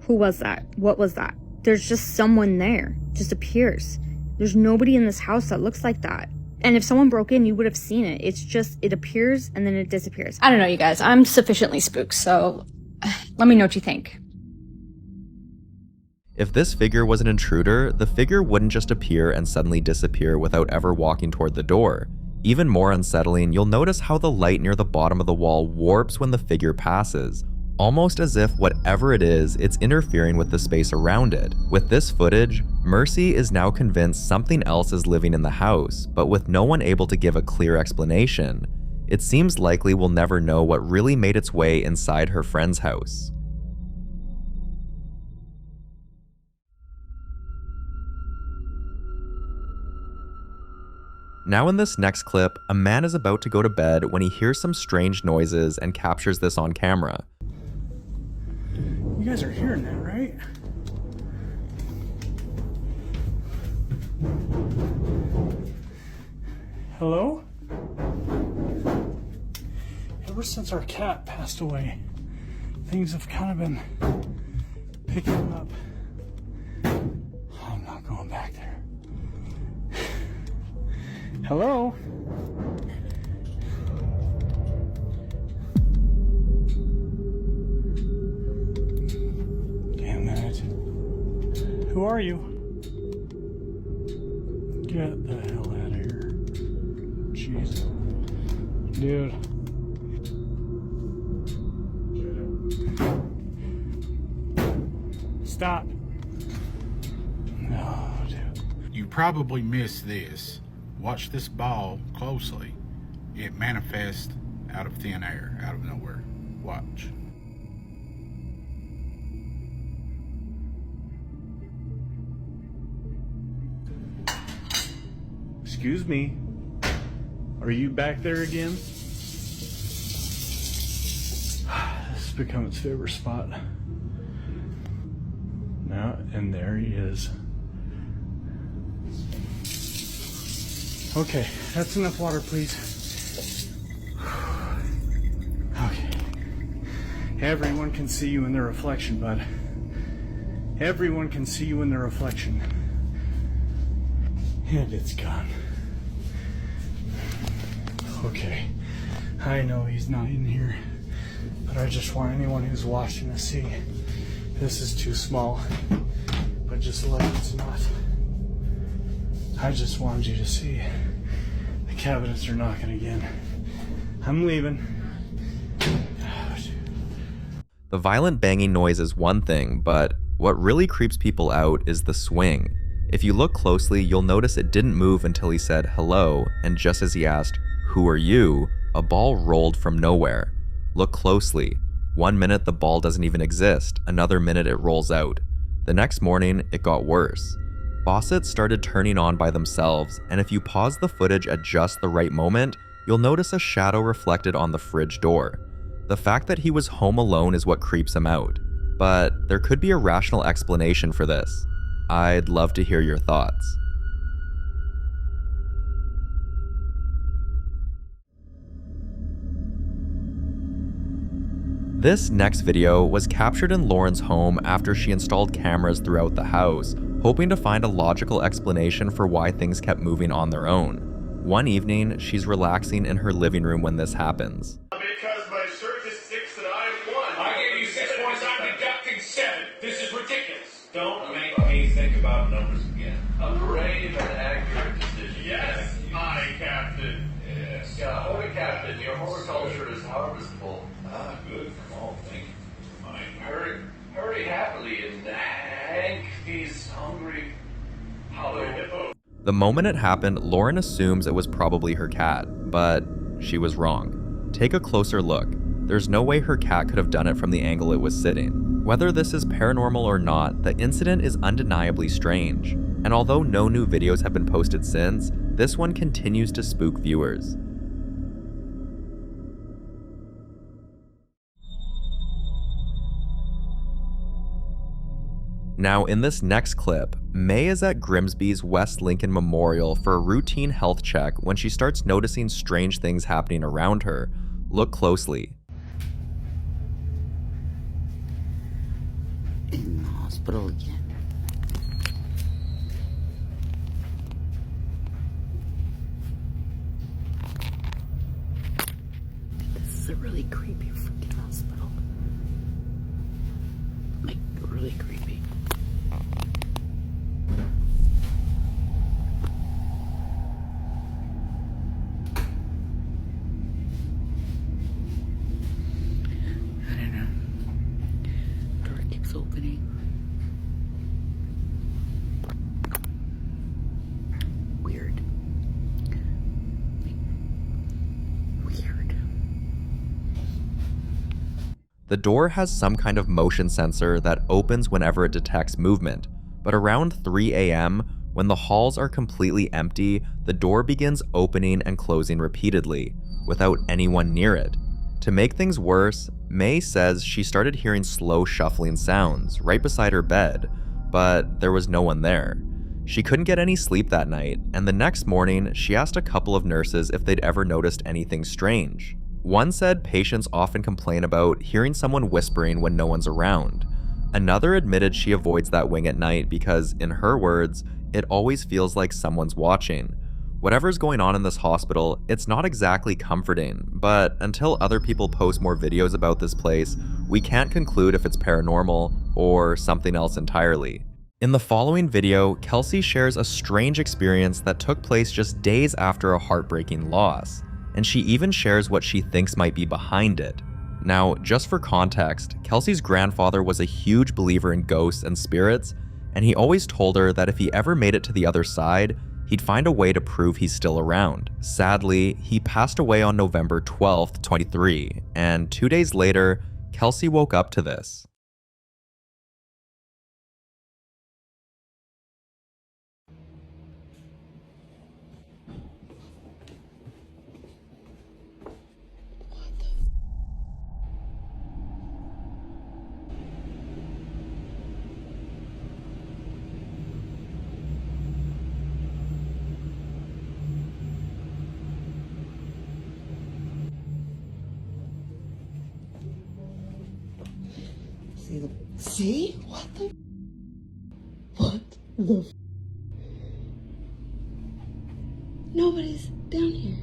Who was that? What was that? There's just someone there. Just appears. There's nobody in this house that looks like that. And if someone broke in, you would have seen it. It's just, it appears and then it disappears. I don't know, you guys. I'm sufficiently spooked, so let me know what you think. If this figure was an intruder, the figure wouldn't just appear and suddenly disappear without ever walking toward the door. Even more unsettling, you'll notice how the light near the bottom of the wall warps when the figure passes, almost as if whatever it is, it's interfering with the space around it. With this footage, Mercy is now convinced something else is living in the house, but with no one able to give a clear explanation, it seems likely we'll never know what really made its way inside her friend's house. Now in this next clip, a man is about to go to bed when he hears some strange noises and captures this on camera. You guys are hearing that, right? Hello? Ever since our cat passed away, things have kind of been picking up. I'm not going back there. Hello? Damn it. Who are you? Get the hell out of here. Jeez. Dude. Stop. No, dude. You probably missed this. Watch this ball closely. It manifests out of thin air, out of nowhere. Watch. Excuse me. Are you back there again? This has become its favorite spot. Now, and there he is. Okay, that's enough water, please. Okay. Everyone can see you in their reflection, bud. Everyone can see you in their reflection. And it's gone. Okay. I know he's not in here, but I just want anyone who's watching to see. This is too small, but just like it's not. I just wanted you to see. The cabinets are knocking again. I'm leaving. The violent banging noise is one thing, but what really creeps people out is the swing. If you look closely, you'll notice it didn't move until he said hello, and just as he asked, "Who are you?" a ball rolled from nowhere. Look closely. 1 minute the ball doesn't even exist, another minute it rolls out. The next morning, it got worse. Faucets started turning on by themselves, and if you pause the footage at just the right moment, you'll notice a shadow reflected on the fridge door. The fact that he was home alone is what creeps him out, but there could be a rational explanation for this. I'd love to hear your thoughts. This next video was captured in Lauren's home after she installed cameras throughout the house, hoping to find a logical explanation for why things kept moving on their own. One evening, she's relaxing in her living room when this happens. Because my search is 6 and I am 1. I gave you 6 points, I'm deducting 7. This is ridiculous. Don't make me think about numbers again. A brave and accurate decision. Yes, my captain. Yes. Yeah, holy captain, your horticulture is harvestable. Ah, good. Oh, thank you. Hurry happily and Hank, he's hungry. Hello. The moment it happened, Lauren assumes it was probably her cat, but she was wrong. Take a closer look. There's no way her cat could have done it from the angle it was sitting. Whether this is paranormal or not, the incident is undeniably strange, and although no new videos have been posted since, this one continues to spook viewers. Now, in this next clip, May is at Grimsby's West Lincoln Memorial for a routine health check when she starts noticing strange things happening around her. Look closely. In the hospital again. This is a really creepy freaking hospital. Like, really creepy. I don't know. Door keeps opening. Weird. Weird. The door has some kind of motion sensor that opens whenever it detects movement, but around 3 a.m., when the halls are completely empty, the door begins opening and closing repeatedly, without anyone near it. To make things worse, May says she started hearing slow shuffling sounds right beside her bed, but there was no one there. She couldn't get any sleep that night, and the next morning, she asked a couple of nurses if they'd ever noticed anything strange. One said patients often complain about hearing someone whispering when no one's around. Another admitted she avoids that wing at night because, in her words, it always feels like someone's watching. Whatever's going on in this hospital, it's not exactly comforting, but until other people post more videos about this place, we can't conclude if it's paranormal or something else entirely. In the following video, Kelsey shares a strange experience that took place just days after a heartbreaking loss, and she even shares what she thinks might be behind it. Now, just for context, Kelsey's grandfather was a huge believer in ghosts and spirits, and he always told her that if he ever made it to the other side, he'd find a way to prove he's still around. Sadly, he passed away on November 12th, 2023, and 2 days later, Kelsey woke up to this. See? What the? What the? Nobody's down here.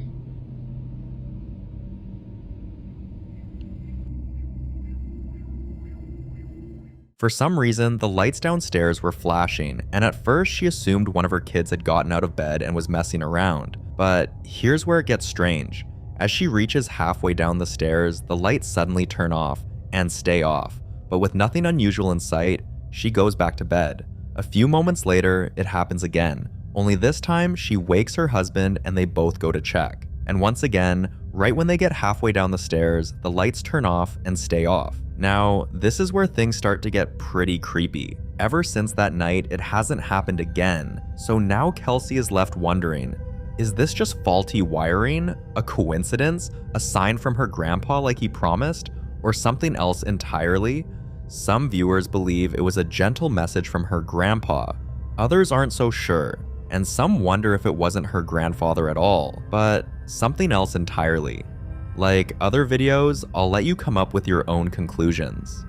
For some reason, the lights downstairs were flashing, and at first she assumed one of her kids had gotten out of bed and was messing around. But here's where it gets strange. As she reaches halfway down the stairs, the lights suddenly turn off and stay off. But with nothing unusual in sight, she goes back to bed. A few moments later, it happens again, only this time she wakes her husband and they both go to check. And once again, right when they get halfway down the stairs, the lights turn off and stay off. Now, this is where things start to get pretty creepy. Ever since that night, it hasn't happened again, so now Kelsey is left wondering, is this just faulty wiring, a coincidence, a sign from her grandpa like he promised, or something else entirely? Some viewers believe it was a gentle message from her grandpa. Others aren't so sure, and some wonder if it wasn't her grandfather at all, but something else entirely. Like other videos, I'll let you come up with your own conclusions.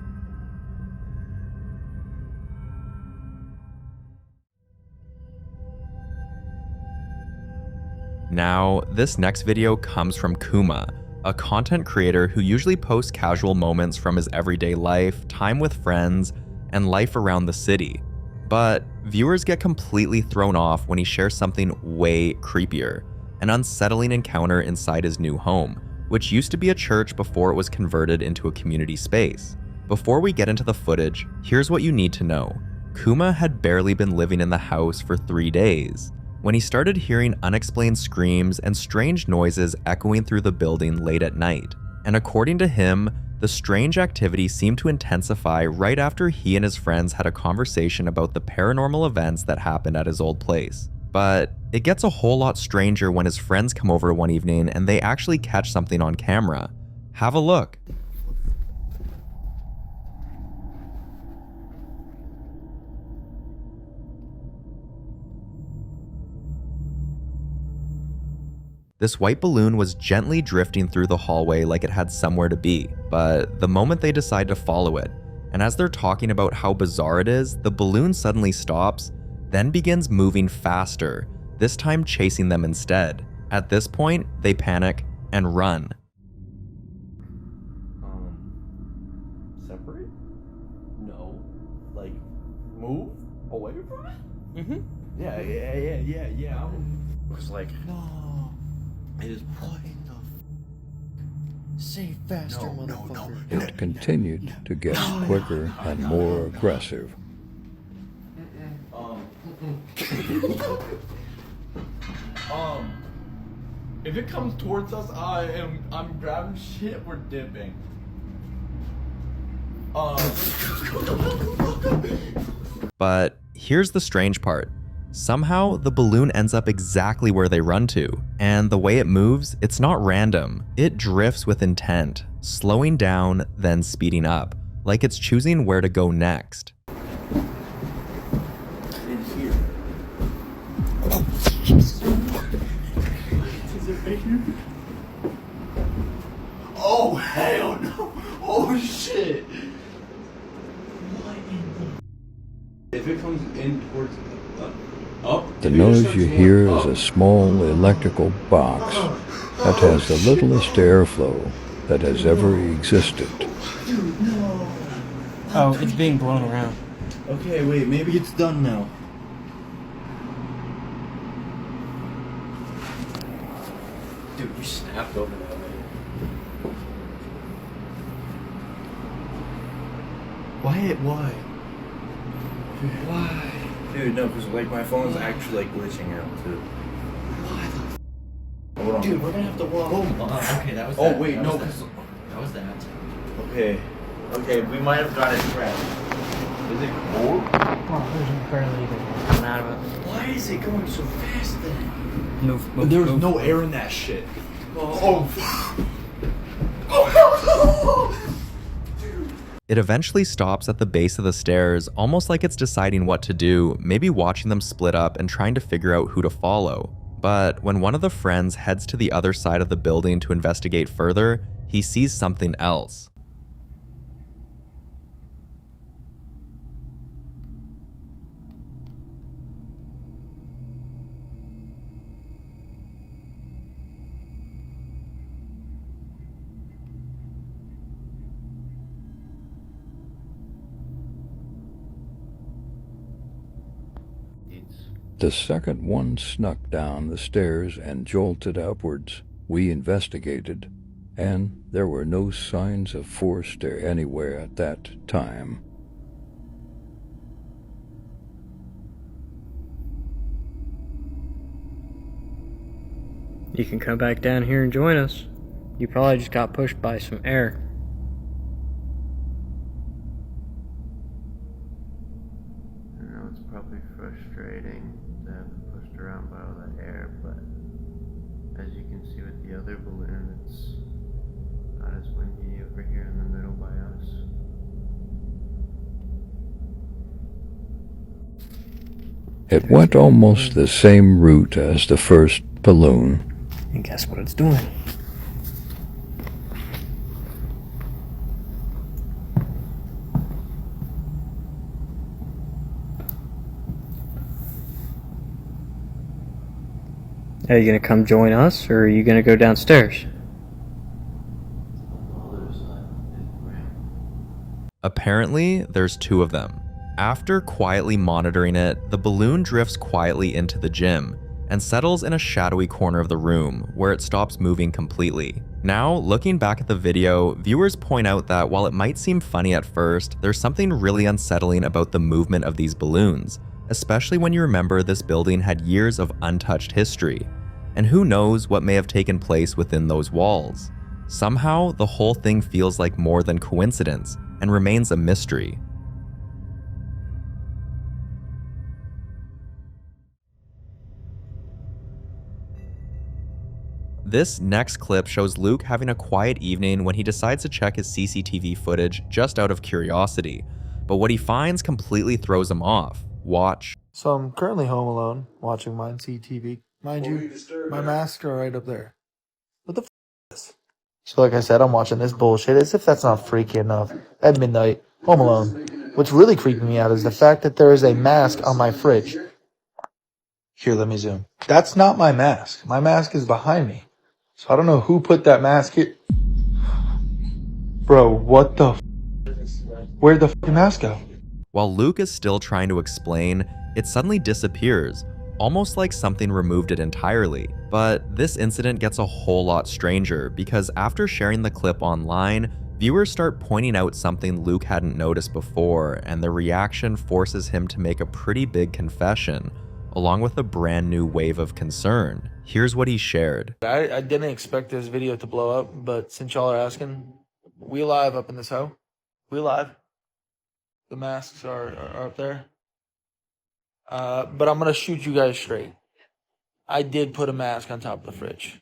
Now, this next video comes from Kuma, a content creator who usually posts casual moments from his everyday life, time with friends, and life around the city. But viewers get completely thrown off when he shares something way creepier, an unsettling encounter inside his new home, which used to be a church before it was converted into a community space. Before we get into the footage, here's what you need to know. Kuma had barely been living in the house for 3 days when he started hearing unexplained screams and strange noises echoing through the building late at night. And according to him, The strange activity seemed to intensify right after he and his friends had a conversation about the paranormal events that happened at his old place. But it gets a whole lot stranger when his friends come over one evening and they actually catch something on camera. Have a look. This white balloon was gently drifting through the hallway like it had somewhere to be, but the moment they decide to follow it, and as they're talking about how bizarre it is, the balloon suddenly stops, then begins moving faster, this time chasing them instead. At this point, they panic and run. Separate? No. Like, move away from it? Mm-hmm. Yeah. It was like, no. It is what in the say faster, motherfucker. It continued to get quicker and more aggressive. If it comes towards us, I'm grabbing shit, we're dipping. But here's the strange part. Somehow, the balloon ends up exactly where they run to, and the way it moves, it's not random. It drifts with intent, slowing down, then speeding up, like it's choosing where to go next. In here. Oh, Jesus. Is it right here? Oh, hell no. Oh, shit. What in the... If it comes in towards... The noise you hear is a small electrical box that has the littlest airflow that has ever existed. Dude, no. Oh, it's being blown around. Okay, wait, maybe it's done now. Dude, you snapped over that way. Why? Why? Dude, no, because like my phone's actually like glitching out too. Why the Hold on. Dude, we're gonna have to walk. Okay, that was that. Oh wait, no, because that was that. Okay, we might have got it trapped. Is it cold? Oh, there's barely even coming out of it. Why is it going so fast then? Move. There's no air in that shit. Oh. It eventually stops at the base of the stairs, almost like it's deciding what to do, maybe watching them split up and trying to figure out who to follow. But when one of the friends heads to the other side of the building to investigate further, he sees something else. The second one snuck down the stairs and jolted upwards. We investigated, and there were no signs of force there anywhere at that time. You can come back down here and join us. You probably just got pushed by some air. I know it's probably frustrating to have been pushed around by all that air, but as you can see with the other balloon, it's not as windy over here in the middle by us. It went almost the same route as the first balloon. And guess what it's doing? Are you gonna come join us, or are you gonna go downstairs? Apparently, there's two of them. After quietly monitoring it, the balloon drifts quietly into the gym and settles in a shadowy corner of the room where it stops moving completely. Now, looking back at the video, viewers point out that while it might seem funny at first, there's something really unsettling about the movement of these balloons, especially when you remember this building had years of untouched history. And who knows what may have taken place within those walls. Somehow, the whole thing feels like more than coincidence and remains a mystery. This next clip shows Luke having a quiet evening when he decides to check his CCTV footage just out of curiosity, but what he finds completely throws him off. Watch. So I'm currently home alone, watching mine CTV. Mind you, my masks are right up there. What the f is this? So like I said, I'm watching this bullshit as if that's not freaky enough. At midnight, home alone. What's really creeping me out is the fact that there is a mask on my fridge. Here, let me zoom. That's not my mask. My mask is behind me. So I don't know who put that mask here. Bro, what the f? Where'd the fucking mask go? While Luke is still trying to explain, it suddenly disappears, almost like something removed it entirely. But this incident gets a whole lot stranger because after sharing the clip online, viewers start pointing out something Luke hadn't noticed before, and the reaction forces him to make a pretty big confession, along with a brand new wave of concern. Here's what he shared. I didn't expect this video to blow up, but since y'all are asking, we live up in this hoe. We live. The masks are up there. But I'm going to shoot you guys straight. I did put a mask on top of the fridge.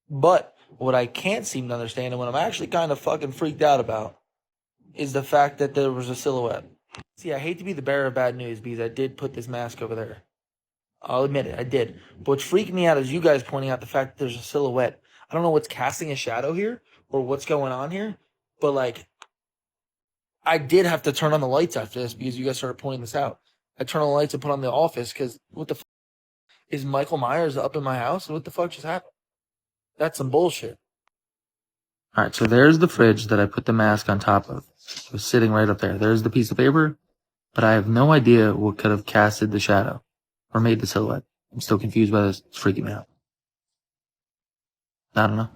But what I can't seem to understand, and what I'm actually kind of fucking freaked out about, is the fact that there was a silhouette. See, I hate to be the bearer of bad news because I did put this mask over there. I'll admit it, I did. But what's freaking me out is you guys pointing out the fact that there's a silhouette. I don't know what's casting a shadow here or what's going on here, but like, I did have to turn on the lights after this because you guys started pointing this out. I turned on the lights and put on the office because what the fuck? Is Michael Myers up in my house? What the fuck just happened? That's some bullshit. Alright, so there's the fridge that I put the mask on top of. It was sitting right up there. There's the piece of paper, but I have no idea what could have casted the shadow or made the silhouette. I'm still confused by this. It's freaking me out. I don't know.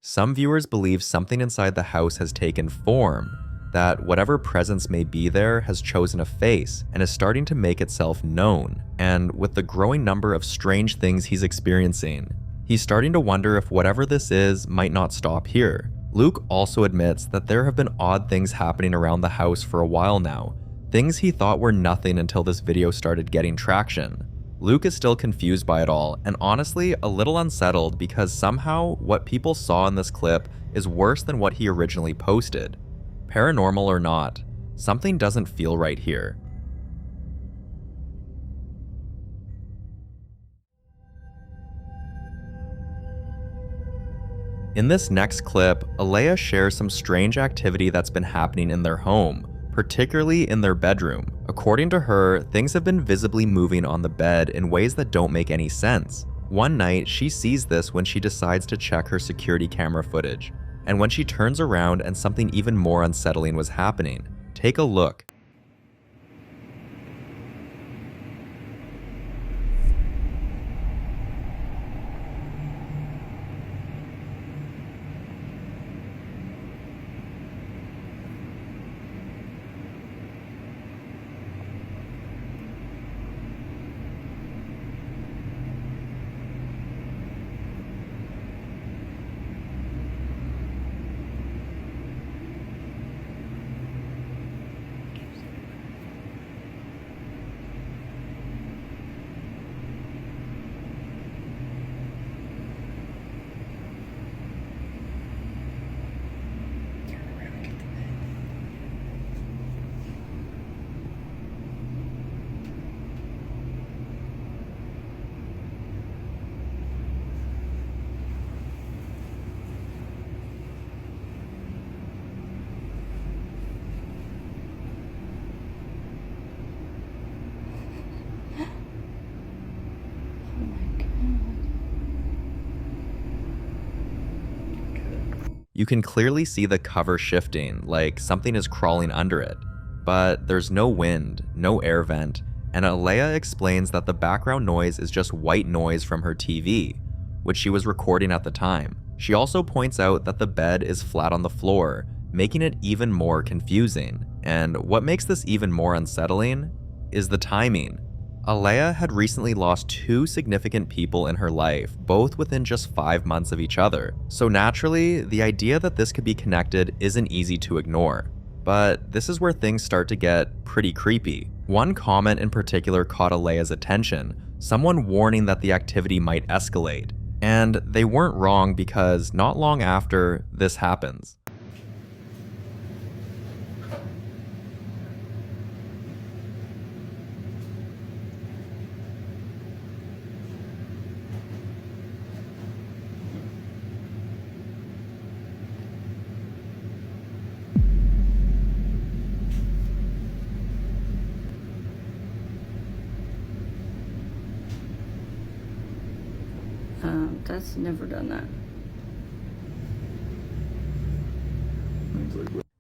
Some viewers believe something inside the house has taken form, that whatever presence may be there has chosen a face and is starting to make itself known. And with the growing number of strange things he's experiencing, he's starting to wonder if whatever this is might not stop here. Luke also admits that there have been odd things happening around the house for a while now, things he thought were nothing until this video started getting traction. Luke is still confused by it all, and honestly a little unsettled because somehow what people saw in this clip is worse than what he originally posted. Paranormal or not, something doesn't feel right here. In this next clip, Alea shares some strange activity that's been happening in their home, particularly in their bedroom. According to her, things have been visibly moving on the bed in ways that don't make any sense. One night, she sees this when she decides to check her security camera footage, and when she turns around and something even more unsettling was happening. Take a look. You can clearly see the cover shifting, like something is crawling under it. But there's no wind, no air vent, and Alea explains that the background noise is just white noise from her TV, which she was recording at the time. She also points out that the bed is flat on the floor, making it even more confusing. And what makes this even more unsettling is the timing. Alea had recently lost 2 significant people in her life, both within just 5 months of each other. So naturally, the idea that this could be connected isn't easy to ignore. But this is where things start to get pretty creepy. One comment in particular caught Alea's attention, someone warning that the activity might escalate. And they weren't wrong, because not long after, this happens. That's never done that.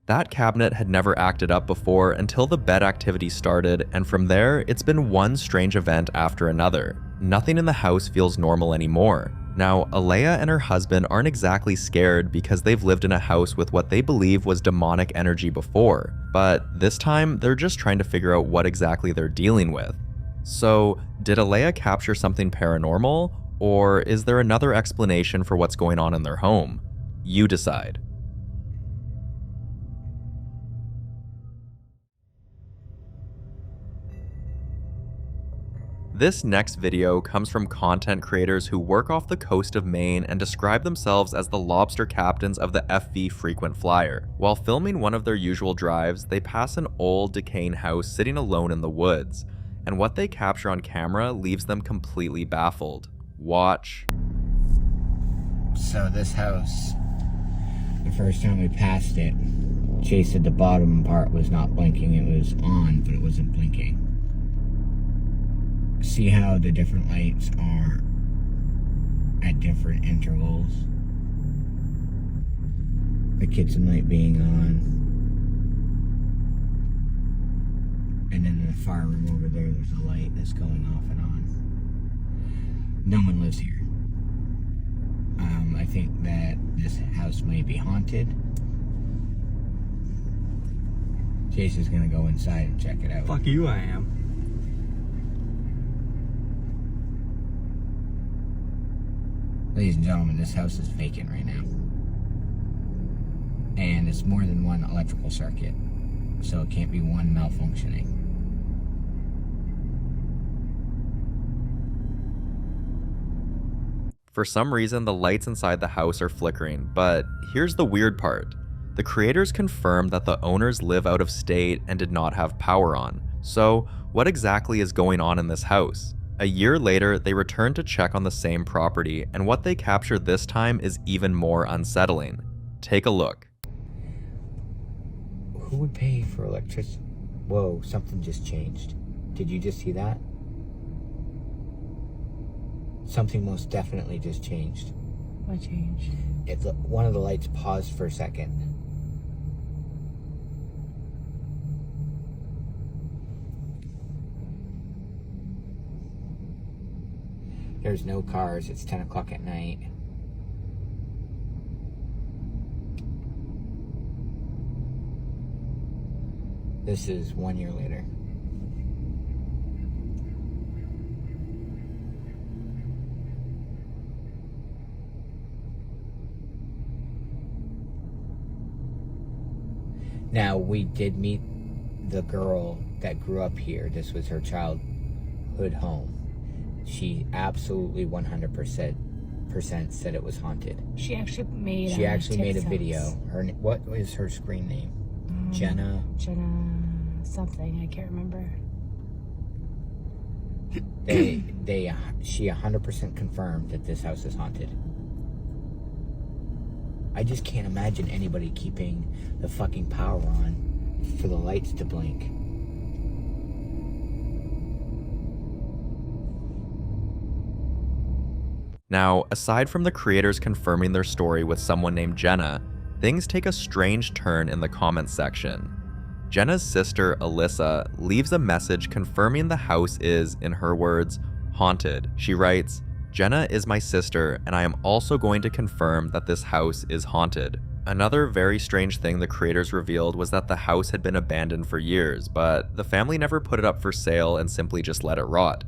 That cabinet had never acted up before until the bed activity started, and from there, it's been one strange event after another. Nothing in the house feels normal anymore. Now, Alea and her husband aren't exactly scared because they've lived in a house with what they believe was demonic energy before, but this time, they're just trying to figure out what exactly they're dealing with. So, did Alea capture something paranormal? Or is there another explanation for what's going on in their home? You decide. This next video comes from content creators who work off the coast of Maine and describe themselves as the lobster captains of the FV Frequent Flyer. While filming one of their usual drives, they pass an old, decaying house sitting alone in the woods, and what they capture on camera leaves them completely baffled. Watch. So this house, the first time we passed it, Chase said the bottom part was not blinking. It was on, but it wasn't blinking. See how the different lights are at different intervals? The kitchen light being on. And then in the fire room over there's a light that's going off and on. No one lives here. I think that this house may be haunted. Chase is gonna go inside and check it out. Fuck you, I am. Ladies and gentlemen, this house is vacant right now. And it's more than one electrical circuit, so it can't be one malfunctioning. For some reason, the lights inside the house are flickering, but here's the weird part. The creators confirmed that the owners live out of state and did not have power on. So, what exactly is going on in this house? A year later, they returned to check on the same property, and what they captured this time is even more unsettling. Take a look. Who would pay for electricity? Whoa, something just changed. Did you just see that? Something most definitely just changed. What changed? One of the lights paused for a second. There's no cars. It's 10 o'clock at night. This is 1 year later. Now, we did meet the girl that grew up here. This was her childhood home. She absolutely 100% said it was haunted. She actually made a video. What is her screen name? Jenna something, I can't remember. She 100% confirmed that this house is haunted. I just can't imagine anybody keeping the fucking power on for the lights to blink. Now, aside from the creators confirming their story with someone named Jenna, things take a strange turn in the comments section. Jenna's sister, Alyssa, leaves a message confirming the house is, in her words, haunted. She writes, "Jenna is my sister, and I am also going to confirm that this house is haunted." Another very strange thing the creators revealed was that the house had been abandoned for years, but the family never put it up for sale and simply just let it rot.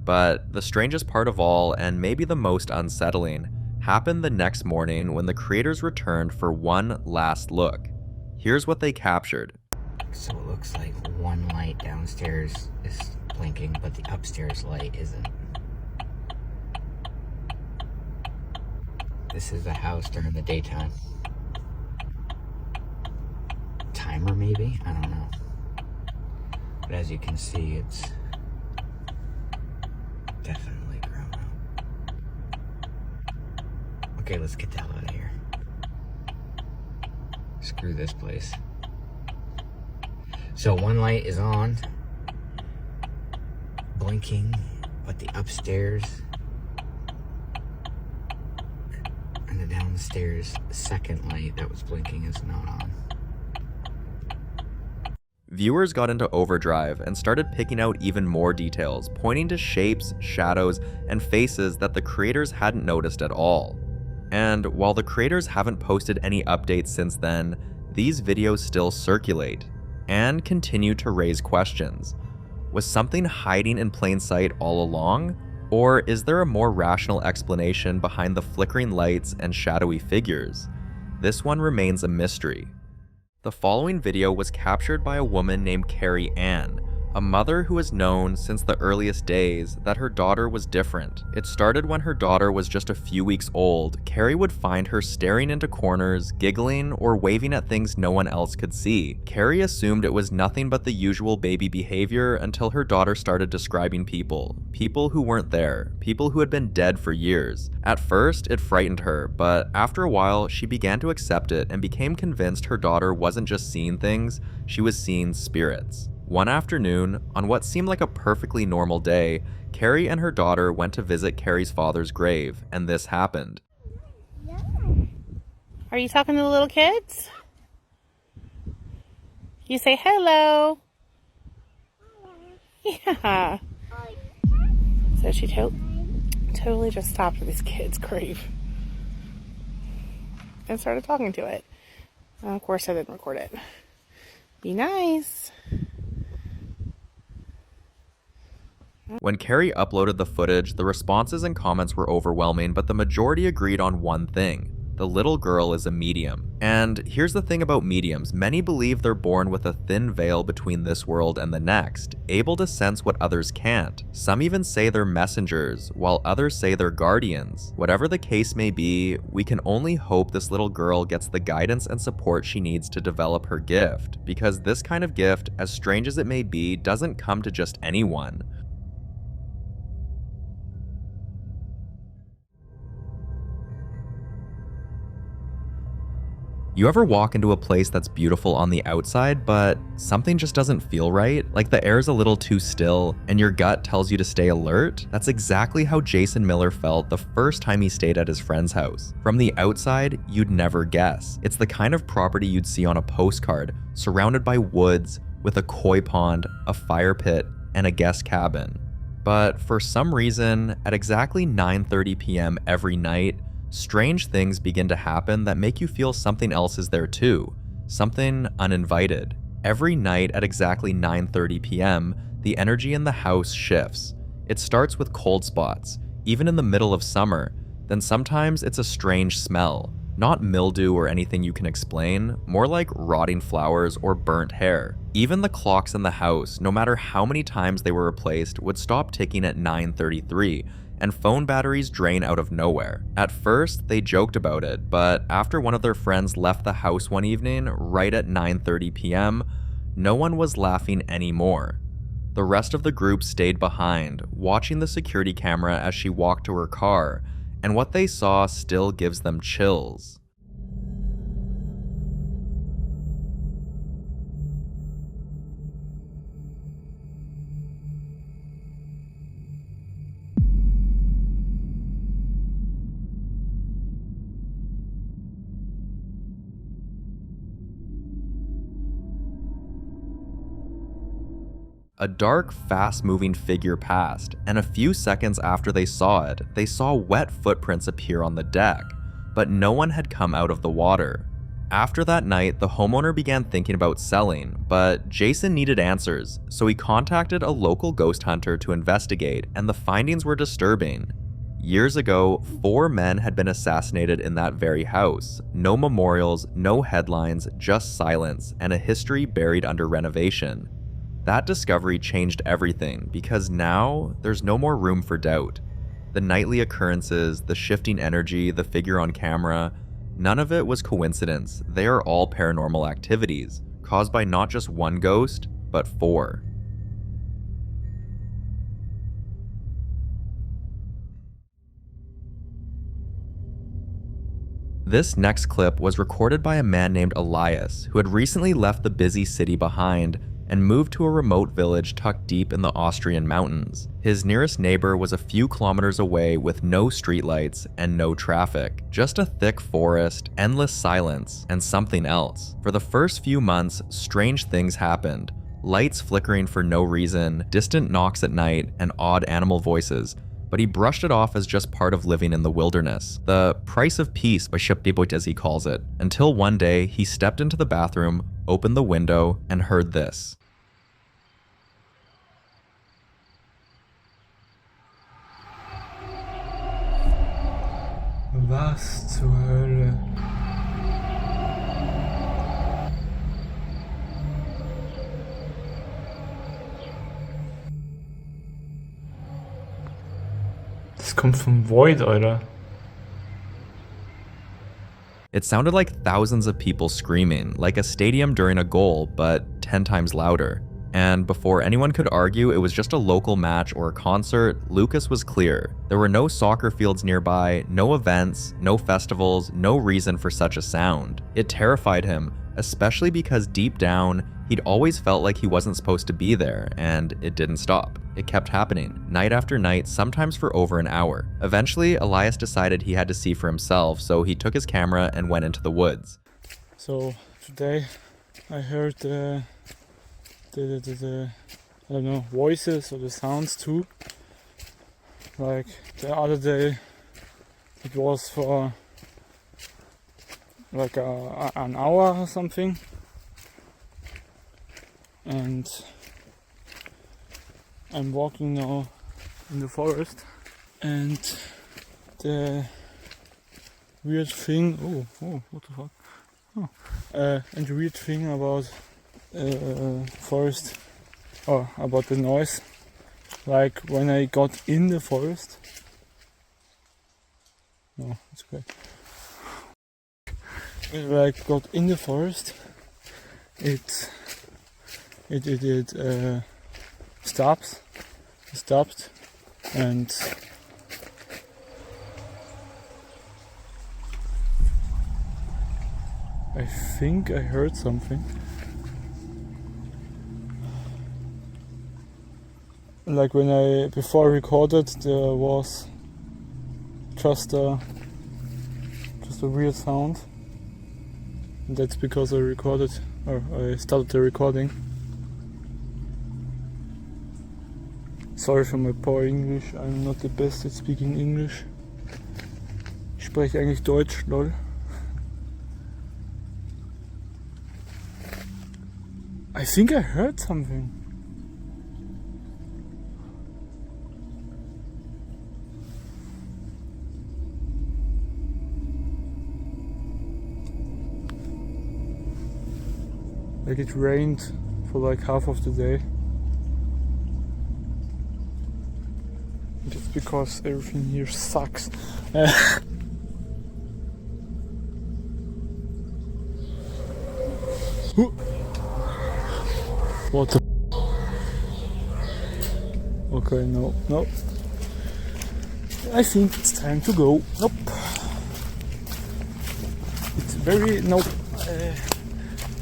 But the strangest part of all, and maybe the most unsettling, happened the next morning when the creators returned for one last look. Here's what they captured. So it looks like one light downstairs is blinking, but the upstairs light isn't. This is the house during the daytime. Timer maybe? I don't know. But as you can see, it's definitely grown up. Okay, let's get the hell out of here. Screw this place. So one light is on, blinking, but the upstairs and the downstairs second light that was blinking is not on. Viewers got into overdrive and started picking out even more details, pointing to shapes, shadows, and faces that the creators hadn't noticed at all. And while the creators haven't posted any updates since then, these videos still circulate and continue to raise questions. Was something hiding in plain sight all along? Or is there a more rational explanation behind the flickering lights and shadowy figures? This one remains a mystery. The following video was captured by a woman named Carrie Anne, a mother who has known since the earliest days that her daughter was different. It started when her daughter was just a few weeks old. Carrie would find her staring into corners, giggling, or waving at things no one else could see. Carrie assumed it was nothing but the usual baby behavior until her daughter started describing people who weren't there, people who had been dead for years. At first, it frightened her, but after a while, she began to accept it and became convinced her daughter wasn't just seeing things, she was seeing spirits. One afternoon, on what seemed like a perfectly normal day, Carrie and her daughter went to visit Carrie's father's grave, and this happened. Are you talking to the little kids? You say hello. Yeah. So she totally just stopped at this kid's grave and started talking to it. Of course, I didn't record it. Be nice. When Carrie uploaded the footage, the responses and comments were overwhelming, but the majority agreed on one thing. The little girl is a medium. And here's the thing about mediums, many believe they're born with a thin veil between this world and the next, able to sense what others can't. Some even say they're messengers, while others say they're guardians. Whatever the case may be, we can only hope this little girl gets the guidance and support she needs to develop her gift, because this kind of gift, as strange as it may be, doesn't come to just anyone. You ever walk into a place that's beautiful on the outside, but something just doesn't feel right? Like the air's a little too still, and your gut tells you to stay alert? That's exactly how Jason Miller felt the first time he stayed at his friend's house. From the outside, you'd never guess. It's the kind of property you'd see on a postcard, surrounded by woods, with a koi pond, a fire pit, and a guest cabin. But for some reason, at exactly 9:30 p.m. every night, strange things begin to happen that make you feel something else is there too, something uninvited. Every night at exactly 9:30 p.m., the energy in the house shifts. It starts with cold spots, even in the middle of summer. Then sometimes it's a strange smell, not mildew or anything you can explain, more like rotting flowers or burnt hair. Even the clocks in the house, no matter how many times they were replaced, would stop ticking at 9:33, and phone batteries drain out of nowhere. At first, they joked about it, but after one of their friends left the house one evening, right at 9:30 p.m., no one was laughing anymore. The rest of the group stayed behind, watching the security camera as she walked to her car, and what they saw still gives them chills. A dark, fast-moving figure passed, and a few seconds after they saw it, they saw wet footprints appear on the deck, but no one had come out of the water. After that night, the homeowner began thinking about selling, but Jason needed answers, so he contacted a local ghost hunter to investigate, and the findings were disturbing. Years ago, 4 men had been assassinated in that very house. No memorials, no headlines, just silence, and a history buried under renovation. That discovery changed everything, because now there's no more room for doubt. The nightly occurrences, the shifting energy, the figure on camera, none of it was coincidence. They are all paranormal activities, caused by not just one ghost, but 4. This next clip was recorded by a man named Elias, who had recently left the busy city behind and moved to a remote village tucked deep in the Austrian mountains. His nearest neighbor was a few kilometers away with no streetlights and no traffic, just a thick forest, endless silence, and something else. For the first few months, strange things happened. Lights flickering for no reason, distant knocks at night, and odd animal voices, but he brushed it off as just part of living in the wilderness. The price of peace, as he calls it, until one day he stepped into the bathroom, opened the window, and heard this. Was zur Hölle? Das kommt vom Void, Alter. It sounded like thousands of people screaming, like a stadium during a goal, but 10 times louder. And before anyone could argue it was just a local match or a concert, Lucas was clear. There were no soccer fields nearby, no events, no festivals, no reason for such a sound. It terrified him, especially because deep down, he'd always felt like he wasn't supposed to be there, and it didn't stop. It kept happening, night after night, sometimes for over an hour. Eventually, Elias decided he had to see for himself, so he took his camera and went into the woods. So, today I heard the I don't know, voices or the sounds too. Like the other day, it was for like an hour or something. And I'm walking now in the forest, and the weird thing, oh, what the fuck? Oh. And the weird thing about forest, or about the noise, like when I got in the forest, no, it's great. When I got in the forest, it stopped, and I think I heard something. Like when before I recorded, there was just a weird sound. And that's because I recorded, or I started the recording. Sorry for my poor English, I'm not the best at speaking English. Ich spreche eigentlich Deutsch, lol. I think I heard something. Like it rained for like half of the day. Just because everything here sucks. What the? Okay, no. I think it's time to go. Nope. It's very nope.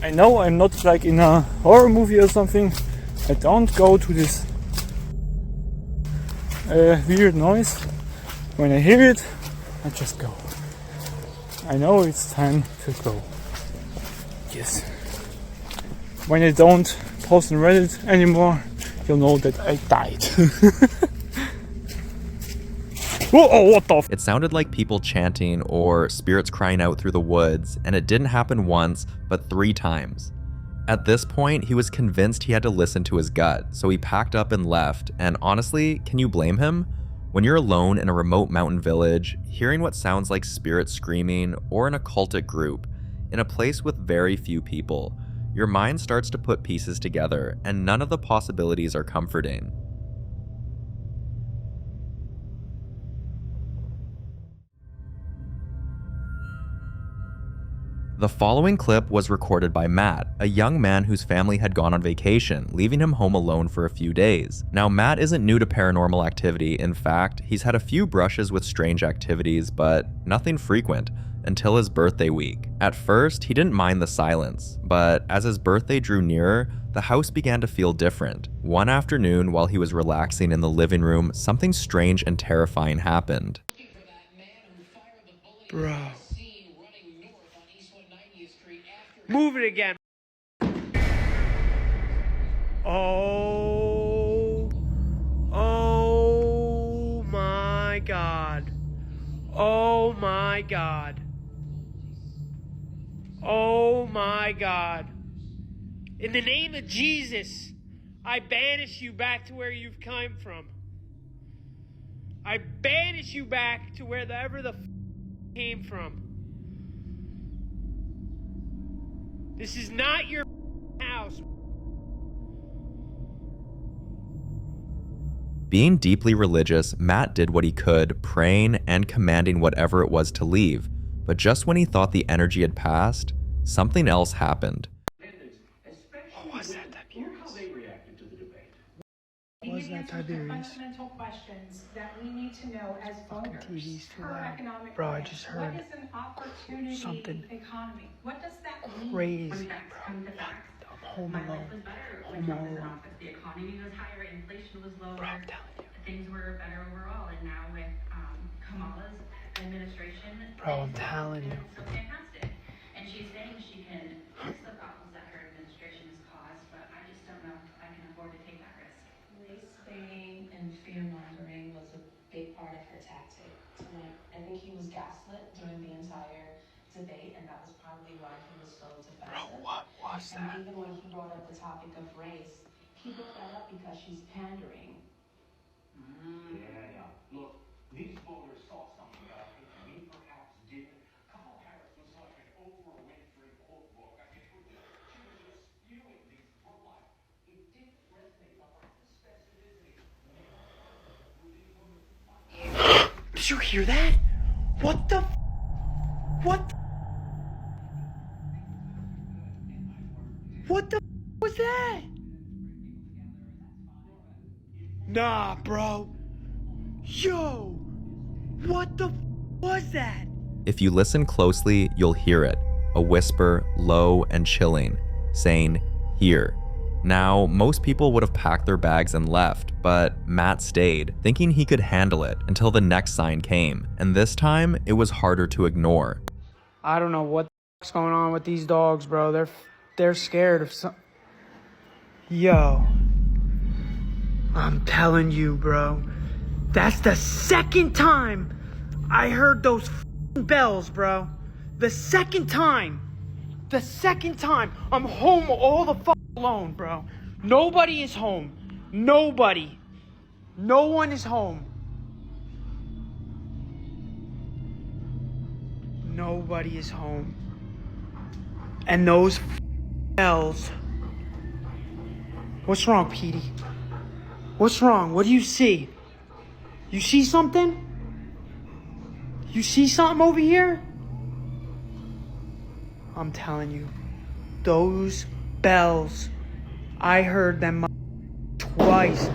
I know I'm not like in a horror movie or something. I don't go to this weird noise. When I hear it, I just go. I know it's time to go. Yes. When I don't post on Reddit anymore, you'll know that I died. what the f? It sounded like people chanting or spirits crying out through the woods, and it didn't happen once, but 3 times. At this point, he was convinced he had to listen to his gut, so he packed up and left, and honestly, can you blame him? When you're alone in a remote mountain village, hearing what sounds like spirits screaming, or an occultic group, in a place with very few people, your mind starts to put pieces together, and none of the possibilities are comforting. The following clip was recorded by Matt, a young man whose family had gone on vacation, leaving him home alone for a few days. Now, Matt isn't new to paranormal activity. In fact, he's had a few brushes with strange activities, but nothing frequent, until his birthday week. At first, he didn't mind the silence, but as his birthday drew nearer, the house began to feel different. One afternoon, while he was relaxing in the living room, something strange and terrifying happened. Bro. Move it again. Oh my God. Oh my God. Oh my God. In the name of Jesus, I banish you back to where you've come from. I banish you back to wherever the came from. This is not your house. Being deeply religious, Matt did what he could, praying and commanding whatever it was to leave. But just when he thought the energy had passed, something else happened. What was that, Tiberius? Fundamental questions that we need to know as Fucking voters. TV's too Per loud. economic Bro, I right. just heard What is an opportunity something economy? What does that mean? crazy, bro. I'm home alone. Home all alone. The economy was higher, inflation was lower. Bro, I'm telling you. Things were better overall, and now with Kamala's administration, Bro, I'm telling you. it's so fantastic. And she's saying she can fix the problems that her administration has caused, but I just don't know if I can afford to take that risk. Race baiting and fear mongering was a big part of her tactic tonight. I think he was gaslit during the entire debate, and that was probably why he was so defensive. Bro, what was that? And even when he brought up the topic of race, he brought that up because she's pandering. Yeah. Look, these voters saw something that I think we perhaps didn't. Kamala Harris was like an Oprah Winfrey quote book. I mean, she was just spewing these pro-life. It didn't resonate about the specificity. Did you hear that? What the? What? What the was that? Nah, bro. Yo, what the was that? If you listen closely, you'll hear it, a whisper, low and chilling, saying, "Here." Now, most people would have packed their bags and left, but Matt stayed, thinking he could handle it until the next sign came, and this time, it was harder to ignore. I don't know what the fuck's going on with these dogs, bro. They're scared of some... Yo. I'm telling you, bro. That's the second time I heard those bells, bro. The second time. I'm home all the fuck alone, bro. Nobody is home. Nobody. No one is home. Nobody is home. And those bells. What's wrong, Petey? What's wrong? What do you see? You see something? You see something over here? I'm telling you, those bells, I heard them twice.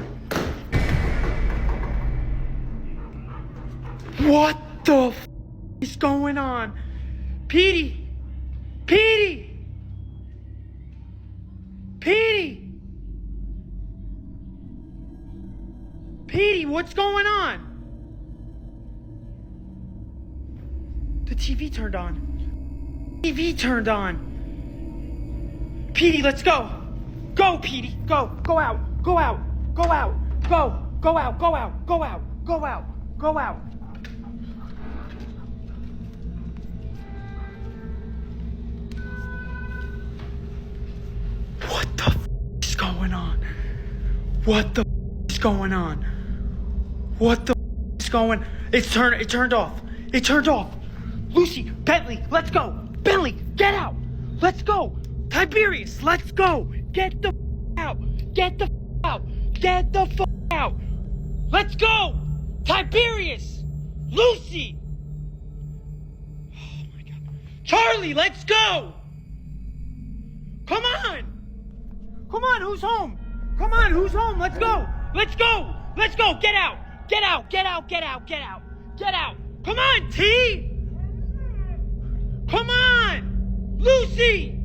What the f is going on? Petey! Petey! Petey! Petey, what's going on? The TV turned on. TV turned on. Petey, let's go. Go, Petey. Go. Go out. Go out. Go out. Go. Go out. Go out. Go out. Go out. Go out. What the is going on? What the is going? It turned off. It turned off. Lucy, Bentley, let's go. Bentley, get out. Let's go. Tiberius, let's go. Get the out. Get the out. Get the out. Let's go. Tiberius, Lucy. Oh my God. Charlie, let's go. Come on. Come on, who's home? Come on, who's home? Let's go. Let's go. Let's go. Get out. Get out. Get out. Get out. Get out. Get out. Come on, T. Come on. Lucy.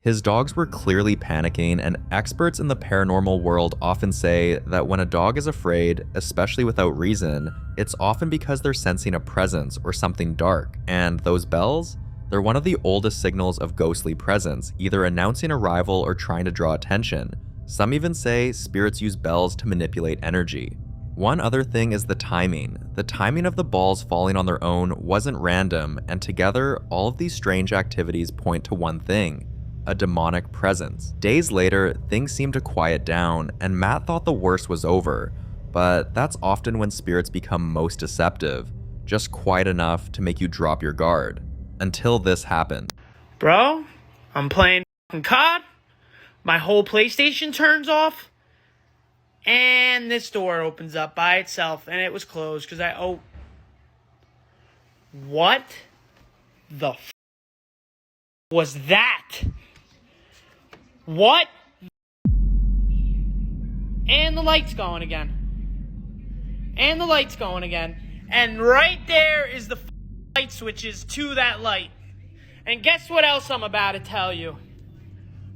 His dogs were clearly panicking, and experts in the paranormal world often say that when a dog is afraid, especially without reason, it's often because they're sensing a presence or something dark. And those bells? They're one of the oldest signals of ghostly presence, either announcing arrival or trying to draw attention. Some even say spirits use bells to manipulate energy. One other thing is the timing. The timing of the balls falling on their own wasn't random, and together, all of these strange activities point to one thing: a demonic presence. Days later, things seemed to quiet down, and Matt thought the worst was over, but that's often when spirits become most deceptive, just quiet enough to make you drop your guard. Until this happened. Bro, I'm playing COD, my whole PlayStation turns off, and this door opens up by itself, and it was closed because what the was that? What? And the light's going again. And the light's going again. And right there is the light switches to that light. And guess what else I'm about to tell you?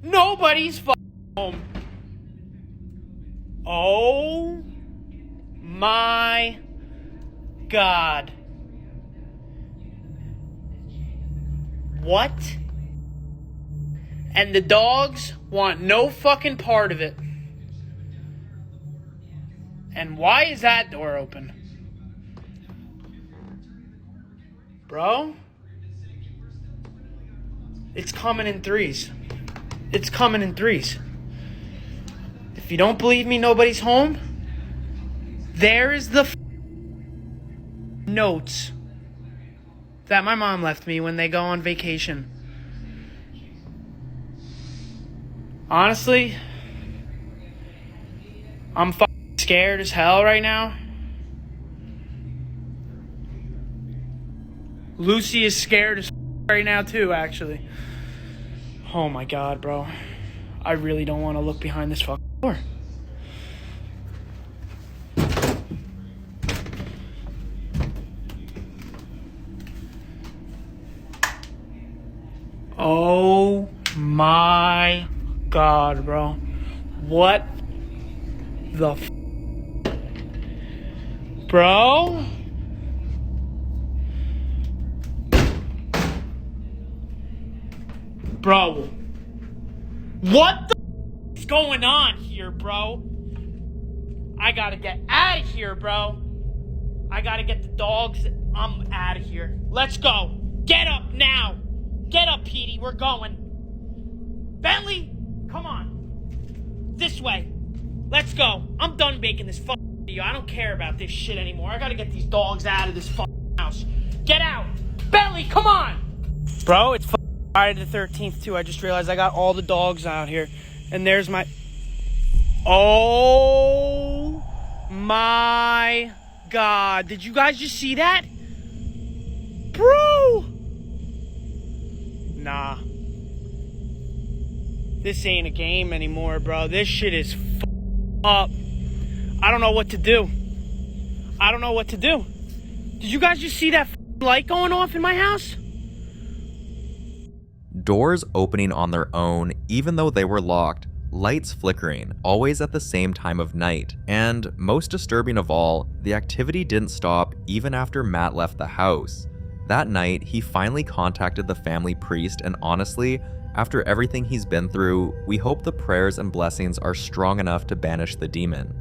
Nobody's home. Oh my God. What? And the dogs want no fucking part of it. And why is that door open? Bro? It's coming in threes. It's coming in threes. If you don't believe me, nobody's home. There is the notes that my mom left me when they go on vacation. Honestly, I'm scared as hell right now. Lucy is scared as right now too, actually. Oh my God, bro. I really don't want to look behind this fucking door. Oh my God, bro. What the bro? Bro. What the is going on here, bro? I gotta get out of here, bro. I gotta get the dogs. I'm out of here. Let's go. Get up now. Get up, Petey. We're going. Bentley, come on. This way. Let's go. I'm done making this fucking video. I don't care about this shit anymore. I gotta get these dogs out of this fucking house. Get out. Bentley, come on. Bro, it's Friday the 13th too. I just realized I got all the dogs out here. And there's my... Oh my God. Did you guys just see that? Bro! Nah. This ain't a game anymore, bro. This shit is up. I don't know what to do. I don't know what to do. Did you guys just see that light going off in my house? Doors opening on their own, even though they were locked, lights flickering, always at the same time of night. And most disturbing of all, the activity didn't stop even after Matt left the house. That night, he finally contacted the family priest, and honestly, after everything he's been through, we hope the prayers and blessings are strong enough to banish the demon.